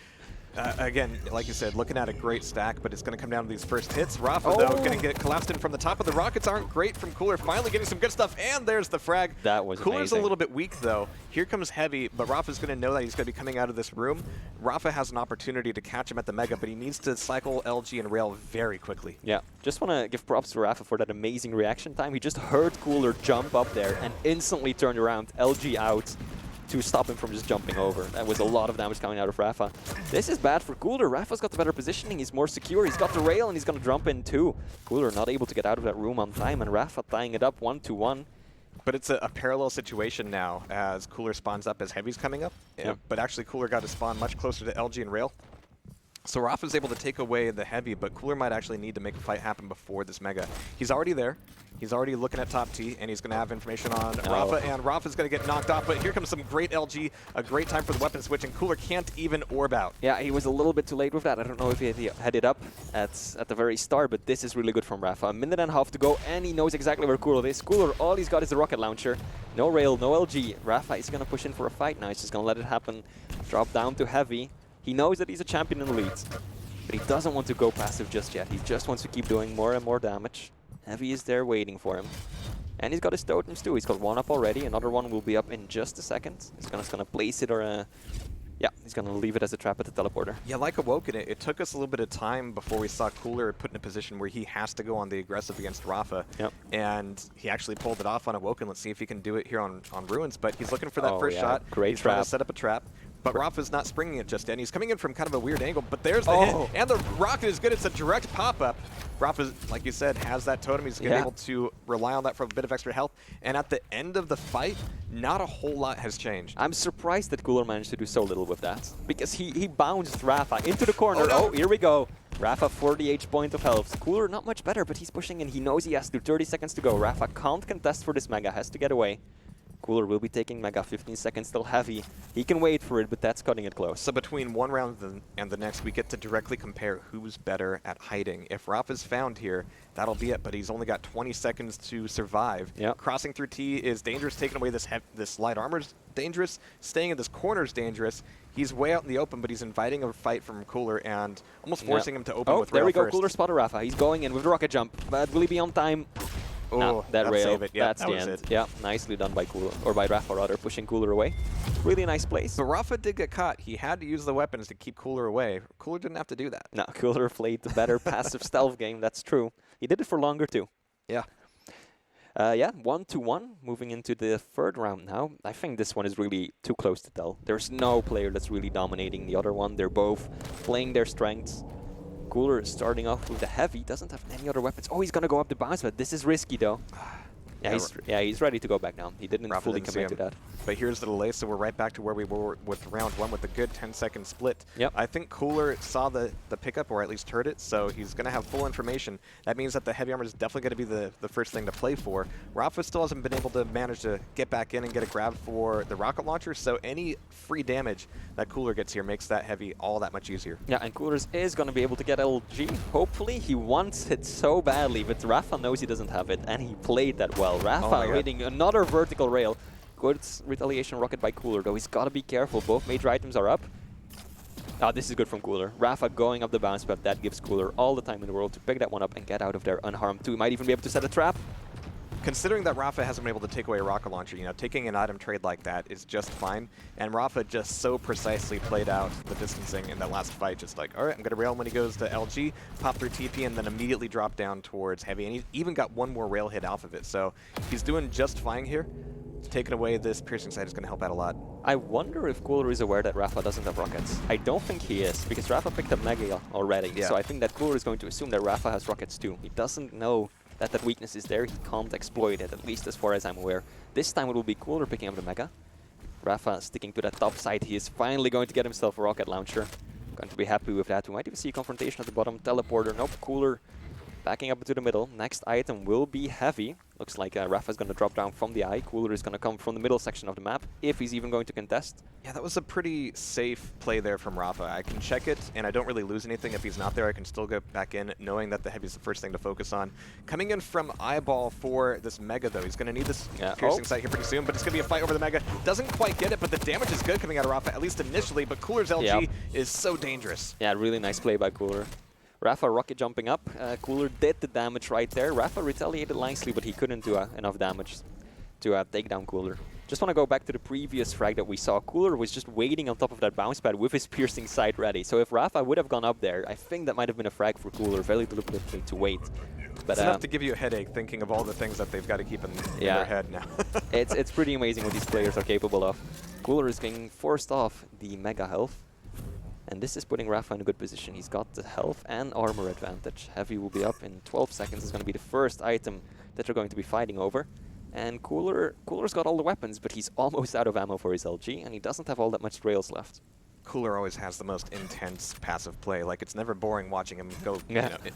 Speaker 2: again, like you said, looking at a great stack, but it's going to come down to these first hits. Rapha, though, going to get collapsed in from the top of the rockets. Aren't great from Cooler. Finally getting some good stuff, and there's the frag.
Speaker 1: That was
Speaker 2: Cooler's
Speaker 1: amazing.
Speaker 2: a little bit weak, though. Here comes Heavy, but Rapha's going to know that he's going to be coming out of this room. Rapha has an opportunity to catch him at the Mega, but he needs to cycle LG and Rail very quickly. Yeah.
Speaker 1: Just want to give props to Rapha for that amazing reaction time. He just heard Cooler jump up there and instantly turned around, LG out, to stop him from just jumping over. That was a lot of damage coming out of Rapha. This is bad for Cooler. Rapha's got the better positioning. He's more secure. He's got the rail, and he's going to jump in too. Cooler not able to get out of that room on time, and Rapha tying it up 1-1.
Speaker 2: But it's a parallel situation now as Cooler spawns up as Heavy's coming up.
Speaker 1: Yep.
Speaker 2: But actually Cooler got to spawn much closer to LG and Rail. So Rapha's able to take away the Heavy, but Cooler might actually need to make a fight happen before this Mega. He's already there. He's already looking at top T, and he's going to have information on Rapha, and Rapha's going to get knocked off, but here comes some great LG, a great time for the weapon switch, and Cooler can't even orb out.
Speaker 1: Yeah, he was a little bit too late with that. I don't know if he had it up at the very start, but this is really good from Rapha. A minute and a half to go, and he knows exactly where Cooler is. Cooler, all he's got is the rocket launcher. No rail, no LG. Rapha is going to push in for a fight now. He's just going to let it happen. Drop down to Heavy. He knows that he's a champion in the lead, but he doesn't want to go passive just yet. He just wants to keep doing more and more damage. Heavy is there waiting for him. And he's got his totems too. He's got one up already. Another one will be up in just a second. He's gonna place it, or yeah, he's gonna leave it as a trap at the teleporter.
Speaker 2: Yeah, like Awoken, it took us a little bit of time before we saw Cooler put in a position where he has to go on the aggressive against Rapha.
Speaker 1: Yep.
Speaker 2: And he actually pulled it off on Awoken. Let's see if he can do it here on Ruins. But he's looking for that first shot.
Speaker 1: Great
Speaker 2: he's
Speaker 1: trap.
Speaker 2: trying to set up a trap. But Rapha's not springing it just yet. He's coming in from kind of a weird angle, but there's the hit. And the rocket is good. It's a direct pop-up. Rapha, like you said, has that totem. He's going to be able to rely on that for a bit of extra health. And at the end of the fight, not a whole lot has changed.
Speaker 1: I'm surprised that Cooler managed to do so little with that, because he bounced Rapha into the corner. Oh, here we go. Rapha 48 point of health. Cooler not much better, but he's pushing in. He knows he has to. 30 seconds to go. Rapha can't contest for this Mega. Has to get away. Cooler will be taking Mega. 15 seconds still Heavy. He can wait for it, but that's cutting it close.
Speaker 2: So between one round and the next, we get to directly compare who's better at hiding. If Rapha's found here, that'll be it, but he's only got 20 seconds to survive.
Speaker 1: Yep.
Speaker 2: Crossing through T is dangerous. Taking away this light armor's dangerous. Staying in this corner's dangerous. He's way out in the open, but he's inviting a fight from Cooler and almost forcing him to open with rail
Speaker 1: there we go.
Speaker 2: first.
Speaker 1: Cooler spotted Rapha. He's going in with the rocket jump, but will he be on time?
Speaker 2: Oh,
Speaker 1: no, that rail.
Speaker 2: Save it. Yeah,
Speaker 1: that's
Speaker 2: that
Speaker 1: the
Speaker 2: was
Speaker 1: end.
Speaker 2: it.
Speaker 1: Yeah, nicely done by Cooler, or by Rapha rather, pushing Cooler away. Really nice place.
Speaker 2: But Rapha did get caught. He had to use the weapons to keep Cooler away. Cooler didn't have to do that.
Speaker 1: No, Cooler played the better passive stealth game. That's true. He did it for longer too.
Speaker 2: Yeah.
Speaker 1: Yeah, 1-1, moving into the third round now. I think this one is really too close to tell. There's no player that's really dominating the other one. They're both playing their strengths. Cooler is starting off with the Heavy, doesn't have any other weapons. Oh, he's going to go up the bounce, but this is risky though. He's ready to go back down. He didn't fully commit to that.
Speaker 2: But here's the delay, so we're right back to where we were with round one with a good 10-second split.
Speaker 1: Yep.
Speaker 2: I think Cooler saw the pickup, or at least heard it, so he's going to have full information. That means that the Heavy Armor is definitely going to be the first thing to play for. Rapha still hasn't been able to manage to get back in and get a grab for the rocket launcher, so any free damage that Cooler gets here makes that Heavy all that much easier.
Speaker 1: Yeah, and Cooler is going to be able to get LG. Hopefully, he wants it so badly, but Rapha knows he doesn't have it, and he played that well. Rapha hitting another vertical rail. Good retaliation rocket by Cooler, though he's got to be careful. Both major items are up. Oh, this is good from Cooler. Rapha going up the bounce pad. That gives Cooler all the time in the world to pick that one up and get out of there unharmed too. He might even be able to set a trap.
Speaker 2: Considering that Rapha hasn't been able to take away a rocket launcher, you know, taking an item trade like that is just fine. And Rapha just so precisely played out the distancing in that last fight, just like, all right, I'm going to rail him when he goes to LG, pop through TP, and then immediately drop down towards Heavy. And he even got one more rail hit off of it. So he's doing just fine here. taking away this piercing sight is going to help out a lot.
Speaker 1: I wonder if Cooler is aware that Rapha doesn't have rockets. I don't think he is, because Rapha picked up Mega already.
Speaker 2: Yeah.
Speaker 1: So I think that Cooler is going to assume that Rapha has rockets too. He doesn't know that that weakness is there. He can't exploit it, at least as far as I'm aware. This time it will be Cooler picking up the Mega. Rapha sticking to that top side. He is finally going to get himself a rocket launcher. Going to be happy with that. We might even see a confrontation at the bottom. Teleporter. Nope. Cooler backing up into the middle. Next item will be heavy. Looks like Rapha is going to drop down from the eye. Cooler is going to come from the middle section of the map, if he's even going to contest.
Speaker 2: Yeah, that was a pretty safe play there from Rapha. I can check it, and I don't really lose anything. If he's not there, I can still go back in, knowing that the heavy is the first thing to focus on. Coming in from eyeball for this Mega, though. He's going to need this piercing sight here pretty soon, but it's going to be a fight over the Mega. Doesn't quite get it, but the damage is good coming out of Rapha, at least initially, but Cooler's LG is so dangerous. Yeah,
Speaker 1: really nice play by Cooler. Rapha rocket jumping up. Cooler did the damage right there. Rapha retaliated nicely, but he couldn't do enough damage to take down Cooler. Just want to go back to the previous frag that we saw. Cooler was just waiting on top of that bounce pad with his piercing sight ready. So if Rapha would have gone up there, I think that might have been a frag for Cooler, very deliberately to wait. But
Speaker 2: it's enough to give you a headache thinking of all the things that they've got to keep in their head now.
Speaker 1: it's pretty amazing what these players are capable of. Cooler is getting forced off the Mega health. And this is putting Rapha in a good position. He's got the health and armor advantage. Heavy will be up in 12 seconds. It's going to be the first item that they're going to be fighting over. And Cooler's got all the weapons, but he's almost out of ammo for his LG, and he doesn't have all that much rails left.
Speaker 2: Cooler always has the most intense passive play. Like, it's never boring watching him go,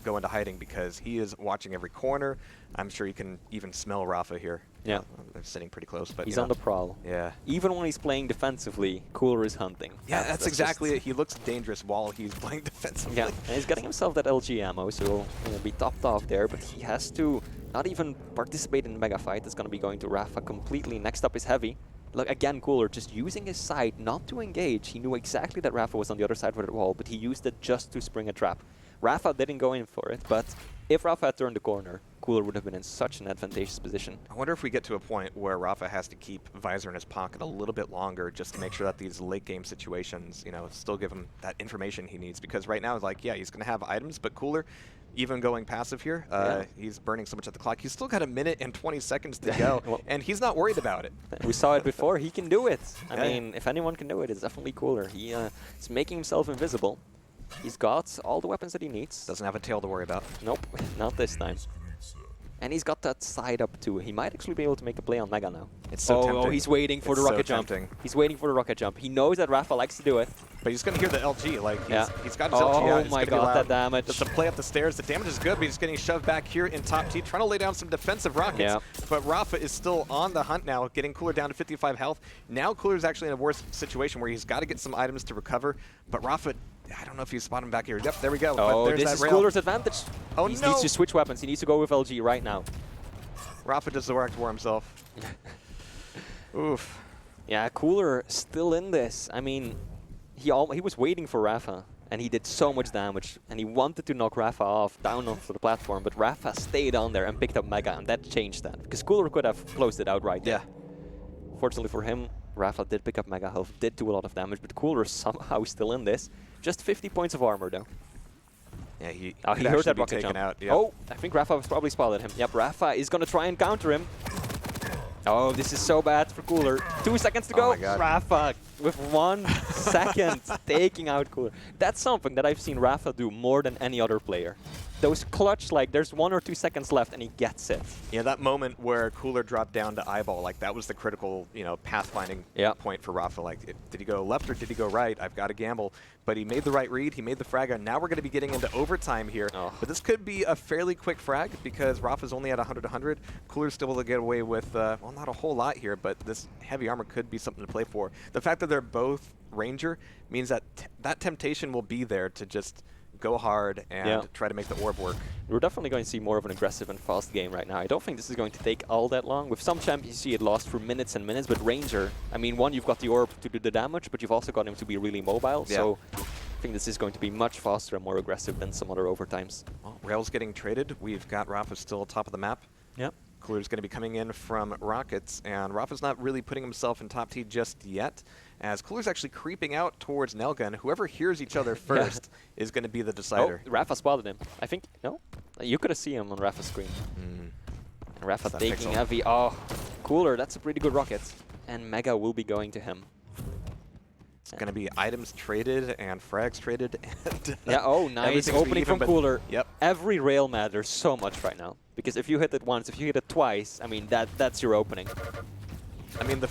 Speaker 2: go into hiding, because he is watching every corner. I'm sure you can even smell Rapha here.
Speaker 1: Yeah.
Speaker 2: They're sitting pretty close, but
Speaker 1: he's on the prowl.
Speaker 2: Yeah.
Speaker 1: Even when he's playing defensively, Cooler is hunting.
Speaker 2: Yeah, that's exactly it. He looks dangerous while he's playing defensively.
Speaker 1: Yeah, and he's getting himself that LG ammo, so he'll be topped off there, but he has to not even participate in the mega fight. It's going to be going to Rapha completely. Next up is Heavy. Look, again, Cooler just using his sight not to engage. He knew exactly that Rapha was on the other side of the wall, but he used it just to spring a trap. Rapha didn't go in for it, but if Rapha had turned the corner, Cooler would have been in such an advantageous position.
Speaker 2: I wonder if we get to a point where Rapha has to keep Visor in his pocket a little bit longer just to make sure that these late game situations, you know, still give him that information he needs. Because right now, it's like, yeah, he's going to have items, but Cooler, even going passive here, he's burning so much at the clock. He's still got 1 minute and 20 seconds to go, well, and he's not worried about it.
Speaker 1: We saw it before. He can do it. I mean, if anyone can do it, it's definitely Cooler. He is making himself invisible. He's got all the weapons that he needs.
Speaker 2: Doesn't have a tail to worry about.
Speaker 1: Nope, not this time. And he's got that side up too. He might actually be able to make a play on Mega now.
Speaker 2: It's so tempting.
Speaker 1: Oh, he's waiting for the rocket jump. He's waiting for the rocket jump. He knows that Rapha likes to do it.
Speaker 2: But he's going to hear the LG. Like, he's got his LG out.
Speaker 1: Oh my god, that damage.
Speaker 2: Just to play up the stairs. The damage is good, but he's getting shoved back here in top T, trying to lay down some defensive rockets. Yeah. But Rapha is still on the hunt now, getting Cooler down to 55 health. Now Cooler's actually in a worse situation where he's got to get some items to recover. But Rapha, I don't know if you spot him back here. Yep, there we go.
Speaker 1: Oh, this is Cooler's advantage.
Speaker 2: Oh,
Speaker 1: he needs to switch weapons. He needs to go with LG right now.
Speaker 2: Rapha does the work for himself. Oof.
Speaker 1: Yeah, Cooler still in this. I mean, he was waiting for Rapha, and he did so much damage, and he wanted to knock Rapha off down onto the platform, but Rapha stayed on there and picked up Mega, and that changed that, because Cooler could have closed it out right there. Fortunately for him, Rapha did pick up Mega health, did do a lot of damage, but Cooler is somehow still in this. Just 50 points of armor, though.
Speaker 2: Yeah, he
Speaker 1: heard that rocket jump.
Speaker 2: Out. Yep.
Speaker 1: Oh, I think Rapha was probably spotted him. Yep, Rapha is going to try and counter him. Oh, this is so bad for Cooler. 2 seconds to go. Rapha with 1 second taking out Cooler. That's something that I've seen Rapha do more than any other player. Those clutch, like, there's 1 or 2 seconds left and he gets it.
Speaker 2: Yeah, that moment where Cooler dropped down to eyeball, like, that was the critical, you know, pathfinding point for Rapha. Like, did he go left or did he go right? I've got to gamble. But he made the right read. He made the frag, and now we're going to be getting into overtime here. But this could be a fairly quick frag because Rapha's only at 100-100. Cooler's still able to get away with, well, not a whole lot here, but this heavy armor could be something to play for. The fact that they're both Ranger means that that temptation will be there to just go hard and try to make the orb work.
Speaker 1: We're definitely going to see more of an aggressive and fast game right now. I don't think this is going to take all that long. With some champions, you see it lost for minutes and minutes, but Ranger, I mean, one, you've got the orb to do the damage, but you've also got him to be really mobile, so I think this is going to be much faster and more aggressive than some other overtimes.
Speaker 2: Well, Rail's getting traded. We've got Rapha still top of the map.
Speaker 1: Yep.
Speaker 2: Cooler's going to be coming in from Rockets, and Rapha's not really putting himself in top T just yet, as Cooler's actually creeping out towards Nelga, and whoever hears each other first is going to be the decider.
Speaker 1: Oh, Rapha spotted him. I think, no? You could have seen him on Rapha's screen. And Rapha taking heavy. Oh, Cooler, that's a pretty good rocket. And Mega will be going to him.
Speaker 2: It's going to be items traded and frags traded. And
Speaker 1: yeah, oh, nice opening from Cooler.
Speaker 2: Yep.
Speaker 1: Every rail matters so much right now. Because if you hit it once, if you hit it twice, I mean, that's your opening.
Speaker 2: I mean,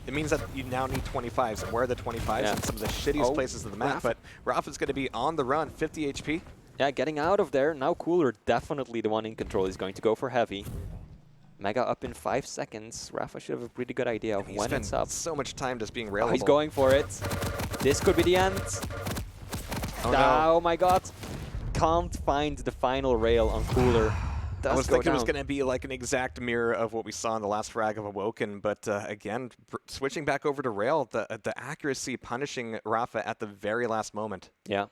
Speaker 2: it means that you now need 25s. And where are the 25s in some of the shittiest places of the map? But Rapha's going to be on the run, 50 HP.
Speaker 1: Yeah, getting out of there. Now Cooler, definitely the one in control. He's going to go for heavy. Mega up in 5 seconds. Rapha should have a pretty good idea of when it's up.
Speaker 2: So much time just being railable.
Speaker 1: Oh, he's going for it. This could be the end.
Speaker 2: Oh, no.
Speaker 1: Oh my god. Can't find the final rail on Cooler.
Speaker 2: I was thinking it was going to be like an exact mirror of what we saw in the last frag of Awoken, but again, switching back over to rail, the accuracy punishing Rapha at the very last moment.
Speaker 1: Yeah.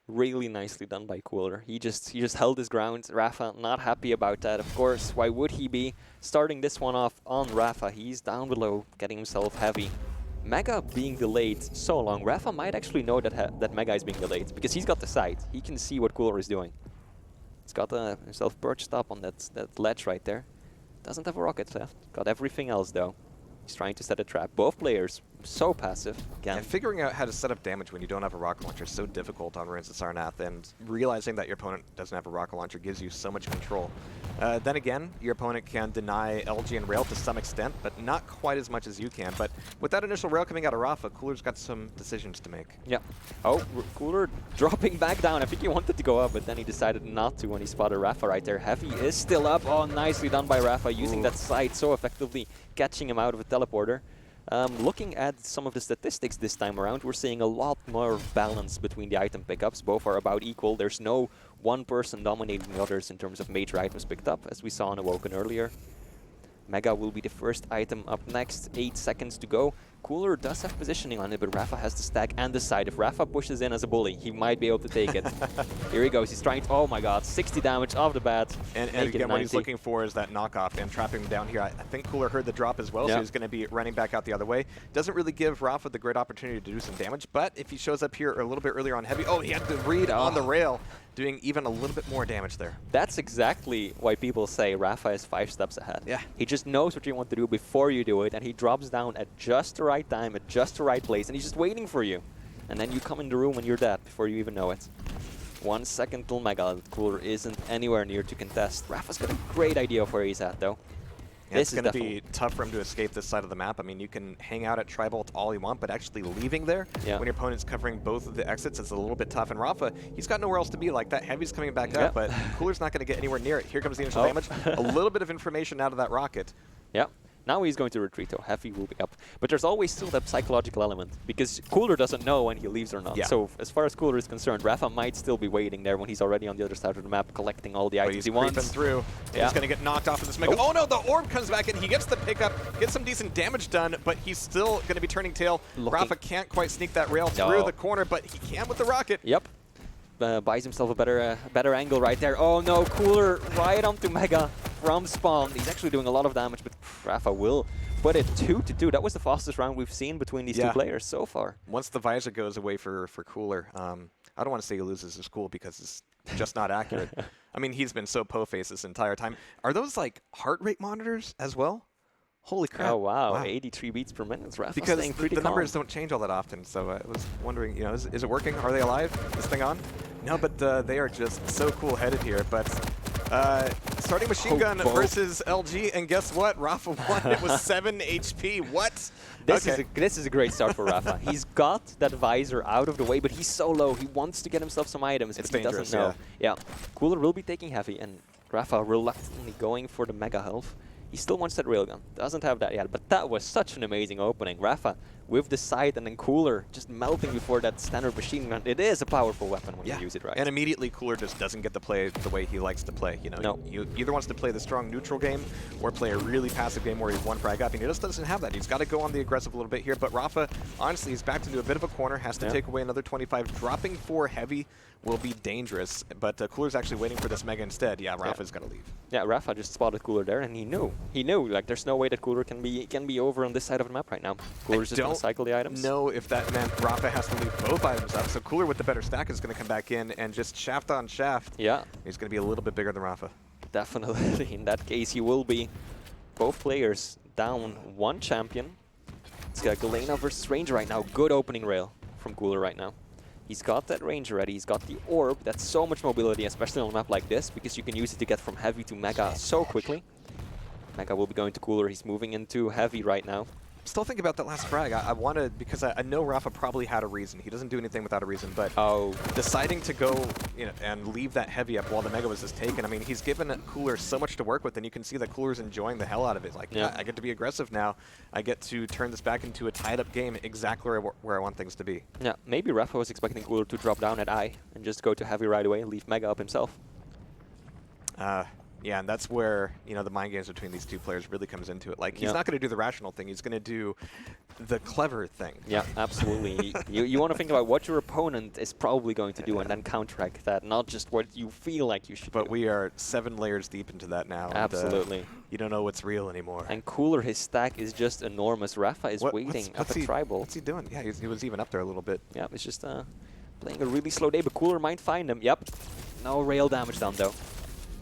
Speaker 1: Really nicely done by Cooler. He just held his ground. Rapha not happy about that, of course. Why would he be? Starting this one off on Rapha. He's down below, getting himself heavy. Mega being delayed so long. Rapha might actually know that Mega is being delayed because he's got the sight. He can see what Cooler is doing. He's got himself perched up on that ledge right there. Doesn't have a rocket left. Got everything else though. He's trying to set a trap. Both players so passive. Again.
Speaker 2: And figuring out how to set up damage when you don't have a rocket launcher is so difficult on Ruins of Sarnath, and realizing that your opponent doesn't have a rocket launcher gives you so much control. Then again, your opponent can deny LG and rail to some extent, but not quite as much as you can. But with that initial rail coming out of Rapha, Cooler's got some decisions to make.
Speaker 1: Yeah. Oh, Cooler dropping back down. I think he wanted to go up, but then he decided not to when he spotted Rapha right there. Heavy is still up. Oh, nicely done by Rapha, using that sight so effectively, catching him out of a teleporter. Looking at some of the statistics this time around, we're seeing a lot more balance between the item pickups. Both are about equal. There's no one person dominating the others in terms of major items picked up, as we saw in Awoken earlier. Mega will be the first item up next. 8 seconds to go. Cooler does have positioning on it, but Rapha has the stack and the side. If Rapha pushes in as a bully, he might be able to take it. Here he goes. He's trying to... Oh my god, 60 damage off the bat.
Speaker 2: And again, what he's looking for is that knockoff and trapping him down here. I think Cooler heard the drop as well, so he's going to be running back out the other way. Doesn't really give Rapha the great opportunity to do some damage, but if he shows up here a little bit earlier on heavy... Oh, he had the read on the rail, doing even a little bit more damage there.
Speaker 1: That's exactly why people say Rapha is 5 steps ahead.
Speaker 2: Yeah.
Speaker 1: He just knows what you want to do before you do it, and he drops down at just the right time, at just the right place, and he's just waiting for you. And then you come in the room and you're dead before you even know it. 1 second till Mega. Cooler isn't anywhere near to contest. Rapha's got a great idea of where he's at, though.
Speaker 2: Yeah, it's going to be tough for him to escape this side of the map. I mean, you can hang out at Tri-Bolt all you want, but actually leaving there when your opponent's covering both of the exits is a little bit tough. And Rapha, he's got nowhere else to be. Like, that Heavy's coming back up, but Cooler's not going to get anywhere near it. Here comes the initial damage. A little bit of information out of that rocket.
Speaker 1: Yeah. Now he's going to retreat, though. Heavy will be up. But there's always still that psychological element, because Cooler doesn't know when he leaves or not. So as far as Cooler is concerned, Rapha might still be waiting there when he's already on the other side of the map, collecting all the items he wants.
Speaker 2: He's creeping through. He's going to get knocked off of this Mega. Oh no, the orb comes back in. He gets the pickup, gets some decent damage done, but he's still going to be turning tail. Rapha can't quite sneak that rail through the corner, but he can with the rocket.
Speaker 1: Yep. Buys himself a better angle right there. Oh no, Cooler right onto Mega from spawn. He's actually doing a lot of damage, but Rapha will put it 2-2. That was the fastest round we've seen between these two players so far.
Speaker 2: Once the visor goes away for Cooler, I don't want to say he loses his cool because it's just not accurate. I mean, he's been so po-faced this entire time. Are those like heart rate monitors as well? Holy crap.
Speaker 1: Oh, wow. 83 beats per minute. Rapha's
Speaker 2: because
Speaker 1: staying pretty
Speaker 2: the numbers don't change all that often, so I was wondering, you know, is it working? Are they alive? This thing on? No, but they are just so cool-headed here. But starting machine gun versus LG, and guess what? Rapha won. It was 7 HP. What?
Speaker 1: This is a great start for Rapha. He's got that visor out of the way, but he's so low. He wants to get himself some items, but he doesn't know. Yeah. Cooler will be taking heavy, and Rapha reluctantly going for the Mega Health. He still wants that railgun. Doesn't have that yet, but that was such an amazing opening. Rapha with the sight and then Cooler just melting before that standard machine gun. It is a powerful weapon when you use it right.
Speaker 2: And immediately Cooler just doesn't get to play the way he likes to play. You know, he either wants to play the strong neutral game or play a really passive game where he's one frag up, and he just doesn't have that. He's got to go on the aggressive a little bit here, but Rapha, honestly, he's backed into a bit of a corner, has to take away another 25. Dropping 4 heavy will be dangerous, but Cooler's actually waiting for this Mega instead. Yeah, Rapha's got to leave. Yeah,
Speaker 1: Rapha just spotted Cooler there, and he knew. Like, there's no way that Cooler can be over on this side of the map right now. Cooler's just going to cycle the items.
Speaker 2: Know if that meant Rapha has to leave both items up, so Cooler with the better stack is going to come back in and just shaft on shaft.
Speaker 1: Yeah.
Speaker 2: He's going to be a little bit bigger than Rapha.
Speaker 1: Definitely. In that case, he will be. Both players down one champion. It's got Galena versus Ranger right now. Good opening rail from Cooler right now. He's got that range already. He's got the orb. That's so much mobility, especially on a map like this, because you can use it to get from heavy to mega so quickly. Mega will be going to Cooler. He's moving into heavy right now.
Speaker 2: Still think about that last frag. I wanted, because I know Rapha probably had a reason. He doesn't do anything without a reason, but deciding to go and leave that heavy up while the Mega was just taken, I mean, he's given Cooler so much to work with, and you can see that Cooler's enjoying the hell out of it. Like, yeah, I get to be aggressive now. I get to turn this back into a tied-up game exactly where I want things to be.
Speaker 1: Yeah, maybe Rapha was expecting Cooler to drop down at I and just go to heavy right away and leave Mega up himself.
Speaker 2: Yeah, and that's where, the mind games between these two players really comes into it. Like, he's not going to do the rational thing. He's going to do the clever thing.
Speaker 1: Yeah, absolutely. you want to think about what your opponent is probably going to do and then counteract that, not just what you feel like you should do.
Speaker 2: But we are 7 layers deep into that now.
Speaker 1: Absolutely.
Speaker 2: And, you don't know what's real anymore.
Speaker 1: And Cooler, his stack is just enormous. Rapha is waiting at the tribal.
Speaker 2: What's he doing? Yeah, he was even up there a little bit.
Speaker 1: Yeah, it's just playing a really slow day, but Cooler might find him. Yep. No rail damage done, though.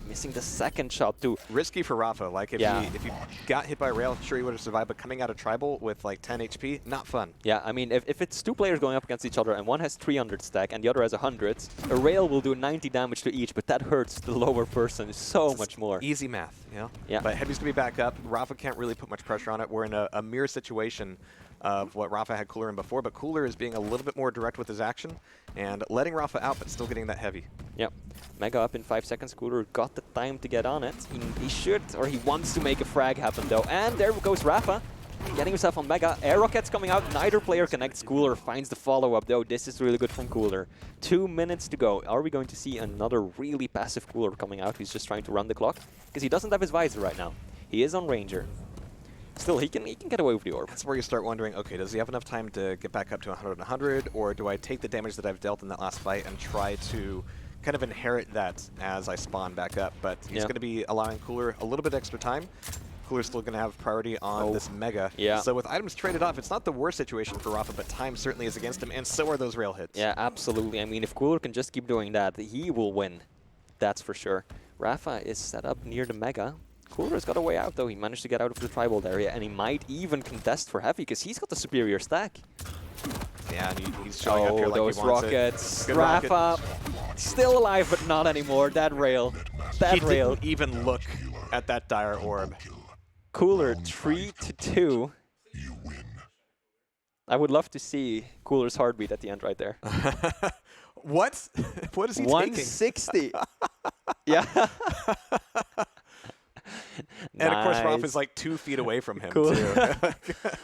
Speaker 1: Missing the second shot, too.
Speaker 2: Risky for Rapha. Like, if he got hit by a rail, sure he would have survived, but coming out of tribal with, like, 10 HP, not fun.
Speaker 1: Yeah, I mean, if it's 2 players going up against each other and one has 300 stack and the other has 100, a rail will do 90 damage to each, but that hurts the lower person so much more.
Speaker 2: Easy math, you know?
Speaker 1: Yeah.
Speaker 2: But Heavy's going to be back up. Rapha can't really put much pressure on it. We're in a mirror situation of what Rapha had Cooler in before, but Cooler is being a little bit more direct with his action and letting Rapha out, but still getting that heavy.
Speaker 1: Yep. Mega up in 5 seconds. Cooler got the time to get on it. He should, or he wants to make a frag happen, though. And there goes Rapha, getting himself on Mega. Air rockets coming out. Neither player connects. Cooler finds the follow-up, though. This is really good from Cooler. 2 minutes to go. Are we going to see another really passive Cooler coming out who's just trying to run the clock? Because he doesn't have his visor right now. He is on Ranger. Still, he can get away with the orb.
Speaker 2: That's where you start wondering, okay, does he have enough time to get back up to 100 and 100, or do I take the damage that I've dealt in that last fight and try to kind of inherit that as I spawn back up? But he's going to be allowing Cooler a little bit extra time. Cooler's still going to have priority on this Mega.
Speaker 1: Yeah.
Speaker 2: So with items traded off, it's not the worst situation for Rapha, but time certainly is against him, and so are those rail hits.
Speaker 1: Yeah, absolutely. I mean, if Cooler can just keep doing that, he will win. That's for sure. Rapha is set up near the Mega. Cooler's got a way out, though. He managed to get out of the tribal area, and he might even contest for heavy, because he's got the superior stack.
Speaker 2: Yeah, and he's showing up here like
Speaker 1: those
Speaker 2: he wants
Speaker 1: rockets.
Speaker 2: Good
Speaker 1: Rapha,
Speaker 2: rocket.
Speaker 1: still alive, but not anymore. That rail. That
Speaker 2: he
Speaker 1: rail.
Speaker 2: Didn't even look at that dire orb.
Speaker 1: Cooler 3-2. I would love to see Cooler's heartbeat at the end right there.
Speaker 2: What? What is he
Speaker 1: 160. Yeah.
Speaker 2: And of course, Rapha's like 2 feet away from him,
Speaker 1: cool.
Speaker 2: too.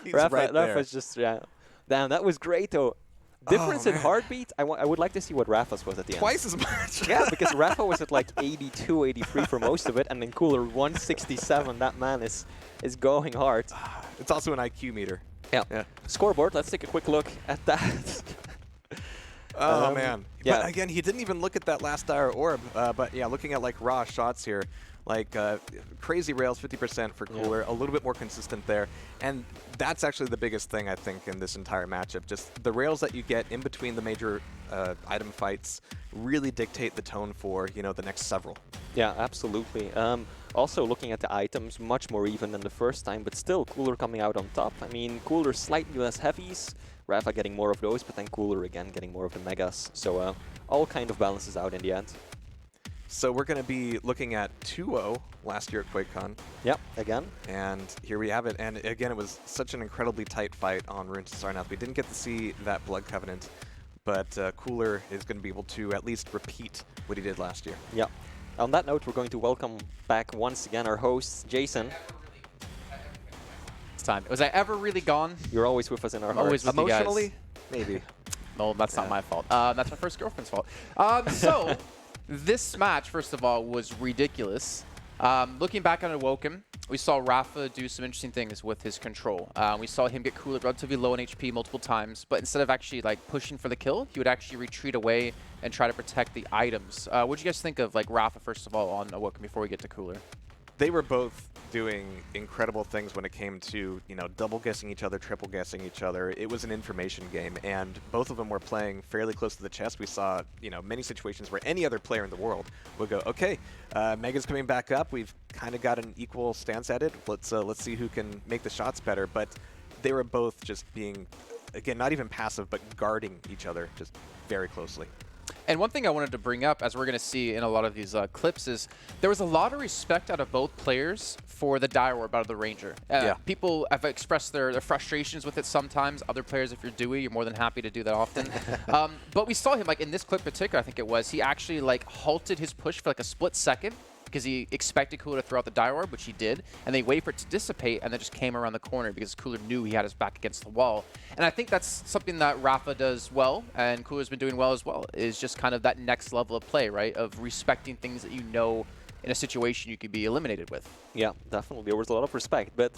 Speaker 2: He's right there.
Speaker 1: Rapha's just, Damn, that was great, though. Difference in heartbeat, I would like to see what Rapha's was at the end.
Speaker 2: Twice as much.
Speaker 1: Yeah, because Rapha was at like 82, 83 for most of it, and then Cooler 167. That man is going hard.
Speaker 2: It's also an IQ meter.
Speaker 1: Yeah. Scoreboard, let's take a quick look at that.
Speaker 2: Oh, man.
Speaker 1: Yeah.
Speaker 2: But again, he didn't even look at that last dire orb. But yeah, looking at like raw shots here, like crazy rails, 50% for Cooler, a little bit more consistent there. And that's actually the biggest thing, I think, in this entire matchup. Just the rails that you get in between the major item fights really dictate the tone for, the next several.
Speaker 1: Yeah, absolutely. Also, looking at the items, much more even than the first time, but still Cooler coming out on top. I mean, Cooler slightly less heavies, Rapha getting more of those, but then Cooler again getting more of the megas. So all kind of balances out in the end.
Speaker 2: So we're going to be looking at 2-0 last year at QuakeCon.
Speaker 1: Yep, again.
Speaker 2: And here we have it. And again, it was such an incredibly tight fight on Runes to Sarnath. We didn't get to see that Blood Covenant, but Cooler is going to be able to at least repeat what he did last year.
Speaker 1: Yep. On that note, we're going to welcome back once again our host, Jason.
Speaker 3: It's time. Was I ever really gone?
Speaker 1: You're always with us in our hearts.
Speaker 3: Always with you guys.
Speaker 2: Emotionally? Maybe.
Speaker 3: No, that's not my fault. That's my first girlfriend's fault. So, this match, first of all, was ridiculous. Looking back on Awoken, we saw Rapha do some interesting things with his control. We saw him get Cooler relatively low in HP multiple times, but instead of actually like pushing for the kill, he would actually retreat away and try to protect the items. What do you guys think of like Rapha, first of all, on Awoken before we get to Cooler?
Speaker 2: They were both doing incredible things when it came to, you know, double guessing each other, triple guessing each other. It was an information game, and both of them were playing fairly close to the chest. We saw, you know, many situations where any other player in the world would go, okay, Mega's coming back up. We've kind of got an equal stance at it. Let's see who can make the shots better. But they were both just being, again, not even passive, but guarding each other just very closely.
Speaker 3: And one thing I wanted to bring up, as we're going to see in a lot of these clips, is there was a lot of respect out of both players for the Dire Orb out of the Ranger. People have expressed their frustrations with it sometimes. Other players, if you're Dewey, you're more than happy to do that often. But we saw him, like in this clip in particular, I think it was, he actually like halted his push for like a split second because he expected Cooler to throw out the Dire Orb, which he did, and they waited for it to dissipate, and then just came around the corner because Cooler knew he had his back against the wall. And I think that's something that Rapha does well, and Cooler's been doing well as well, is just kind of that next level of play, right, of respecting things that you know in a situation you could be eliminated with.
Speaker 1: Yeah, definitely. There was a lot of respect, but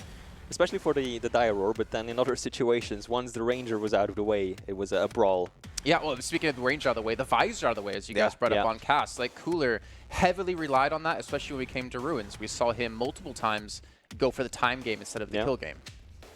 Speaker 1: especially for the Dire Orb, but then in other situations, once the Ranger was out of the way, it was a brawl.
Speaker 3: Yeah, well, speaking of the Ranger out of the way, the Visor out of the way, as you guys brought up on cast, like Cooler heavily relied on that, especially when we came to Ruins. We saw him multiple times go for the time game instead of the kill game.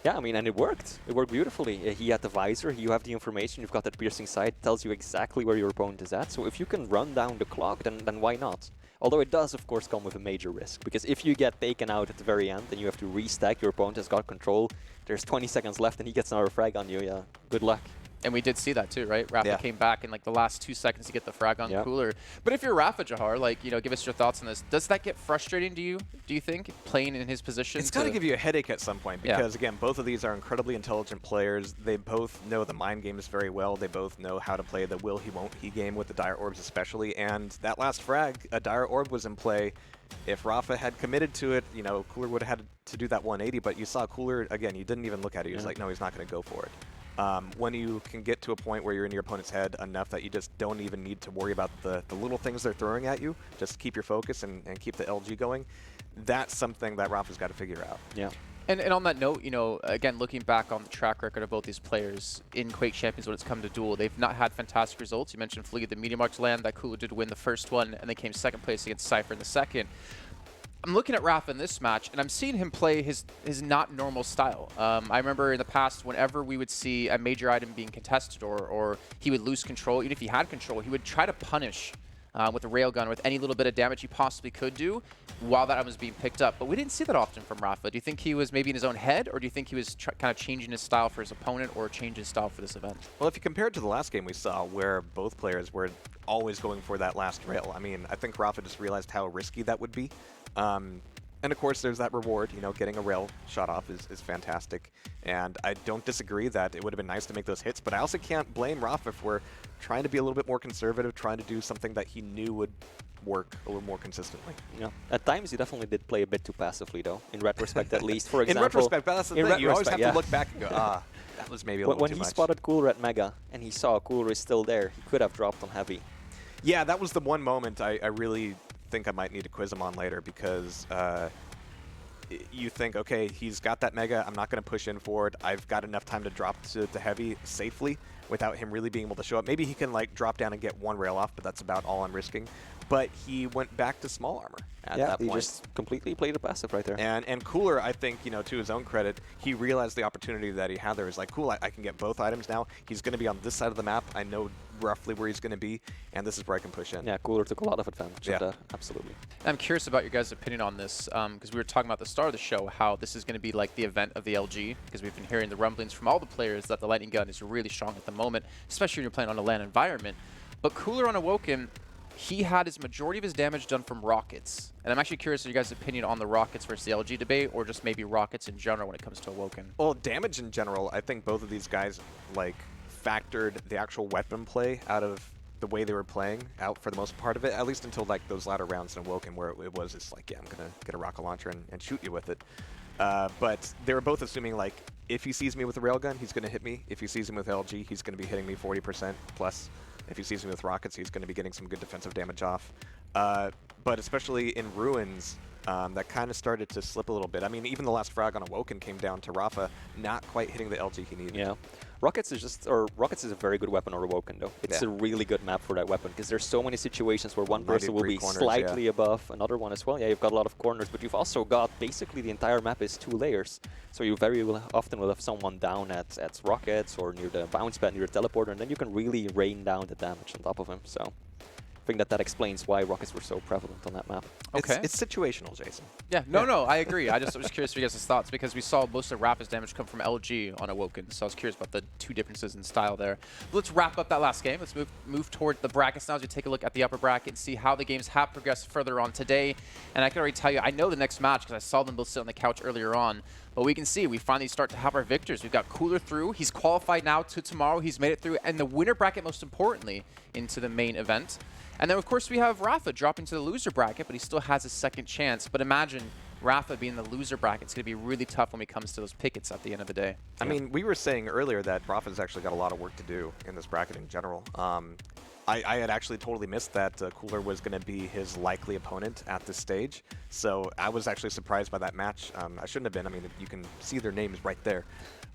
Speaker 1: Yeah, I mean, and it worked. It worked beautifully. He had the Visor, you have the information, you've got that piercing sight, tells you exactly where your opponent is at. So if you can run down the clock, then why not? Although it does, of course, come with a major risk, because if you get taken out at the very end and you have to restack, your opponent has got control, there's 20 seconds left and he gets another frag on you, yeah, good luck.
Speaker 3: And we did see that too, right? Rapha came back in like the last 2 seconds to get the frag on Cooler. But if you're Rapha, Jahar, like, you know, give us your thoughts on this. Does that get frustrating to you, do you think, playing in his position?
Speaker 2: It's got to give you a headache at some point because, again, both of these are incredibly intelligent players. They both know the mind games very well. They both know how to play the will he, won't he game with the Dire Orbs especially. And that last frag, a Dire Orb was in play. If Rapha had committed to it, you know, Cooler would have had to do that 180. But you saw Cooler, again, you didn't even look at it. He was like, no, he's not going to go for it. When you can get to a point where you're in your opponent's head enough that you just don't even need to worry about the little things they're throwing at you, just keep your focus and keep the LG going, that's something that Rapha's got to figure out.
Speaker 1: Yeah.
Speaker 3: And on that note, you know, again, looking back on the track record of both these players in Quake Champions when it's come to Duel, they've not had fantastic results. You mentioned Flea, the Meteor Marks land that Cooler did win the first one, and they came second place against Cypher in the second. I'm looking at Rapha in this match, and I'm seeing him play his not normal style. I remember in the past, whenever we would see a major item being contested or he would lose control, even if he had control, he would try to punish with a railgun with any little bit of damage he possibly could do while that item was being picked up. But we didn't see that often from Rapha. Do you think he was maybe in his own head, or do you think he was kind of changing his style for his opponent or changing his style for this event?
Speaker 2: Well, if you compare it to the last game we saw where both players were always going for that last rail, I mean, I think Rapha just realized how risky that would be. And of course, there's that reward, you know, getting a rail shot off is fantastic. And I don't disagree that it would have been nice to make those hits, but I also can't blame Rapha for trying to be a little bit more conservative, trying to do something that he knew would work a little more consistently.
Speaker 1: Yeah. At times, he definitely did play a bit too passively, though, in retrospect at least. For example,
Speaker 2: in retrospect, but that's the thing. You always have to look back and go, that was maybe a little too much.
Speaker 1: When he spotted Cooler at Mega, and he saw Cooler is still there, he could have dropped on Heavy.
Speaker 2: Yeah, that was the one moment I really think I might need to quiz him on later, because you think, okay, he's got that Mega, I'm not going to push in for it, I've got enough time to drop to Heavy safely without him really being able to show up. Maybe he can like drop down and get one rail off, but that's about all I'm risking. But he went back to small armor at that point.
Speaker 1: He just completely played a passive right there.
Speaker 2: And Cooler, I think, you know, to his own credit, he realized the opportunity that he had there. He's like, cool, I can get both items now. He's going to be on this side of the map. I know roughly where he's going to be, and this is where I can push in.
Speaker 1: Yeah, Cooler took a lot of advantage of that, absolutely.
Speaker 3: I'm curious about your guys' opinion on this, because we were talking about at the start of the show how this is going to be like the event of the LG, because we've been hearing the rumblings from all the players that the Lightning Gun is really strong at the moment, especially when you're playing on a LAN environment. But Cooler on Awoken, he had his majority of his damage done from rockets. And I'm actually curious of your guys' opinion on the rockets versus the LG debate, or just maybe rockets in general when it comes to Awoken.
Speaker 2: Well, damage in general, I think both of these guys like factored the actual weapon play out of the way they were playing out for the most part of it, at least until like those latter rounds in Awoken where it was just like, yeah, I'm going to get a rocket launcher and shoot you with it. But they were both assuming like, if he sees me with a railgun, he's going to hit me. If he sees me with LG, he's going to be hitting me 40% plus. If he sees me with rockets, he's going to be getting some good defensive damage off. But especially in Ruins, that kind of started to slip a little bit. I mean, even the last frag on Awoken came down to Rapha not quite hitting the LG he needed.
Speaker 1: Yeah. Rockets is a very good weapon, or Awoken though. It's a really good map for that weapon because there's so many situations where one person will be
Speaker 2: corners,
Speaker 1: slightly above another one as well. Yeah, you've got a lot of corners, but you've also got basically the entire map is 2 layers. So you very often will have someone down at Rockets or near the bounce pad, near the teleporter, and then you can really rain down the damage on top of him. So I think that explains why Rockets were so prevalent on that map.
Speaker 3: Okay.
Speaker 2: It's situational, Jason.
Speaker 3: Yeah, no, I agree. I was curious for you guys' thoughts because we saw most of Rapha's damage come from LG on Awoken, so I was curious about the 2 differences in style there. But let's wrap up that last game. Let's move toward the brackets now as we take a look at the upper bracket and see how the games have progressed further on today. And I can already tell you, I know the next match because I saw them both sit on the couch earlier on. But we can see we finally start to have our victors. We've got Cooler through. He's qualified now to tomorrow. He's made it through. And the winner bracket, most importantly, into the main event. And then, of course, we have Rapha dropping to the loser bracket, but he still has a second chance. But imagine Rapha being the loser bracket. It's going to be really tough when it comes to those pickets at the end of the day.
Speaker 2: I mean, we were saying earlier that Rapha's actually got a lot of work to do in this bracket in general. I had actually totally missed that Cooler was going to be his likely opponent at this stage. So I was actually surprised by that match. I shouldn't have been. I mean, you can see their names right there.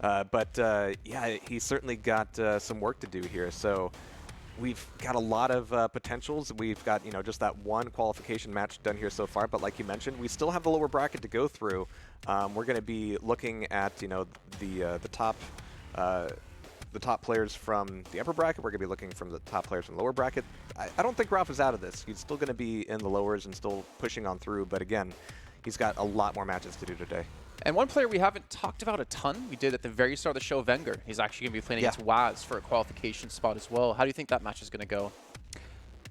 Speaker 2: Yeah, he's certainly got some work to do here. So we've got a lot of potentials. We've got, just that one qualification match done here so far. But like you mentioned, we still have the lower bracket to go through. We're going to be looking at, the top players from the upper bracket. We're going to be looking from the top players from the lower bracket. I don't think Rapha's out of this. He's still going to be in the lowers and still pushing on through. But again, he's got a lot more matches to do today.
Speaker 3: And one player we haven't talked about a ton, we did at the very start of the show, Wenger. He's actually going to be playing against Waz for a qualification spot as well. How do you think that match is going to go?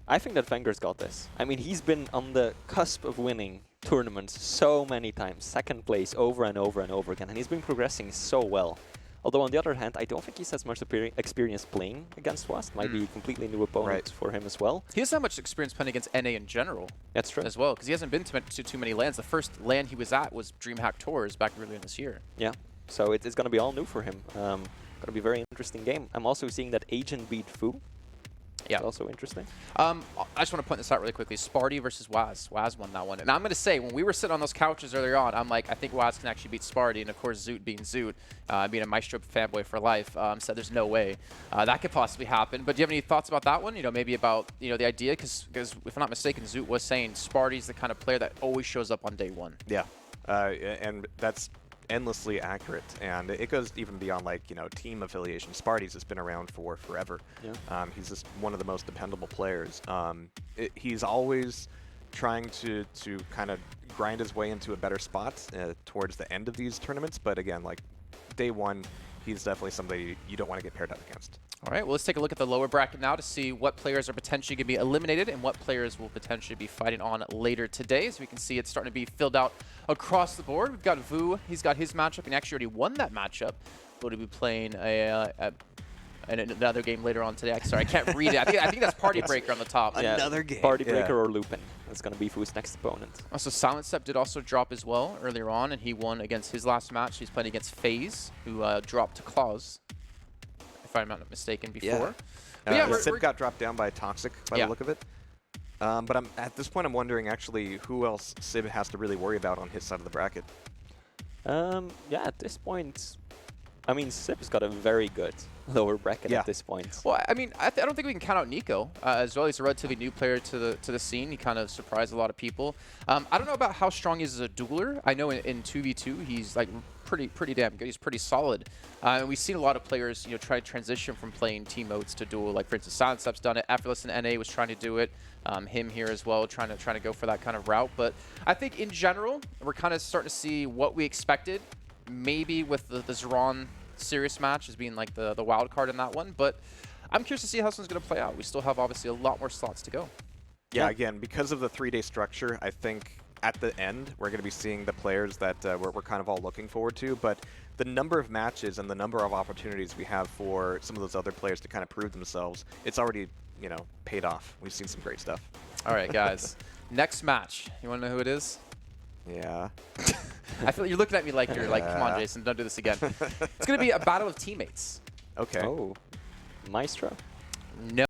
Speaker 1: I think that Wenger's got this. I mean, he's been on the cusp of winning tournaments so many times, second place over and over and over again, and he's been progressing so well. Although, on the other hand, I don't think he has much experience playing against Wast. Might be a completely new opponent for him as well.
Speaker 3: He doesn't have much experience playing against NA in general.
Speaker 1: That's true.
Speaker 3: As well, because he hasn't been to too many LANs. The first LAN he was at was DreamHack Tours back earlier this year.
Speaker 1: Yeah, so it's going to be all new for him. Going to be a very interesting game. I'm also seeing that Agent beat Fu. Yeah, also interesting.
Speaker 3: I just want to point this out really quickly. Sparty versus Waz. Waz won that one. And I'm going to say, when we were sitting on those couches earlier on, I'm like, I think Waz can actually beat Sparty. And of course, Zoot being Zoot, being a Maestro fanboy for life, said there's no way that could possibly happen. But do you have any thoughts about that one? Maybe about, the idea? Because if I'm not mistaken, Zoot was saying Sparty's the kind of player that always shows up on day one.
Speaker 2: Yeah, and that's endlessly accurate, and it goes even beyond team affiliation. Sparty's has been around for forever. Yeah. He's just one of the most dependable players. He's always trying to kind of grind his way into a better spot towards the end of these tournaments, but again, day one, he's definitely somebody you don't want to get paired up against.
Speaker 3: All right, well, let's take a look at the lower bracket now to see what players are potentially going to be eliminated and what players will potentially be fighting on later today. As we can see, it's starting to be filled out across the board. We've got Vu. He's got his matchup, and actually already won that matchup. Going to be playing another game later on today. Sorry, I can't read it. I think that's Party Breaker on the top.
Speaker 1: Yeah,
Speaker 2: another game.
Speaker 1: Party Breaker or Lupin. That's going to be Vu's next opponent.
Speaker 3: So Silent Step did also drop as well earlier on, and he won against his last match. He's playing against FaZe, who dropped to Claws, if I'm not mistaken, before.
Speaker 2: Yeah, Sib got dropped down by Toxic by the look of it. But at this point, I'm wondering actually who else Sib has to really worry about on his side of the bracket.
Speaker 1: Yeah, at this point, I mean, Sib's got a very good lower bracket at this point.
Speaker 3: Well, I mean, I don't think we can count out Nico as well. He's a relatively new player to the scene. He kind of surprised a lot of people. I don't know about how strong he is as a dueler. I know in 2v2 he's pretty damn good. He's pretty solid. And we've seen a lot of players, try to transition from playing team modes to duel. Like for instance, Silent Step's done it. Effortless in NA was trying to do it. Him here as well, trying to go for that kind of route. But I think in general, we're kind of starting to see what we expected. Maybe with the Zeron Serious match as being the wild card in that one. But I'm curious to see how this one's going to play out. We still have obviously a lot more slots to go.
Speaker 2: Yeah, again, because of the 3-day structure, I think at the end, we're going to be seeing the players that we're kind of all looking forward to, but the number of matches and the number of opportunities we have for some of those other players to kind of prove themselves, it's already, paid off. We've seen some great stuff.
Speaker 3: All right, guys. Next match. You want to know who it is?
Speaker 2: Yeah.
Speaker 3: I feel you're looking at me like you're like, come on, Jason, don't do this again. It's going to be a battle of teammates.
Speaker 2: Okay.
Speaker 1: Oh, Maestro?
Speaker 3: No.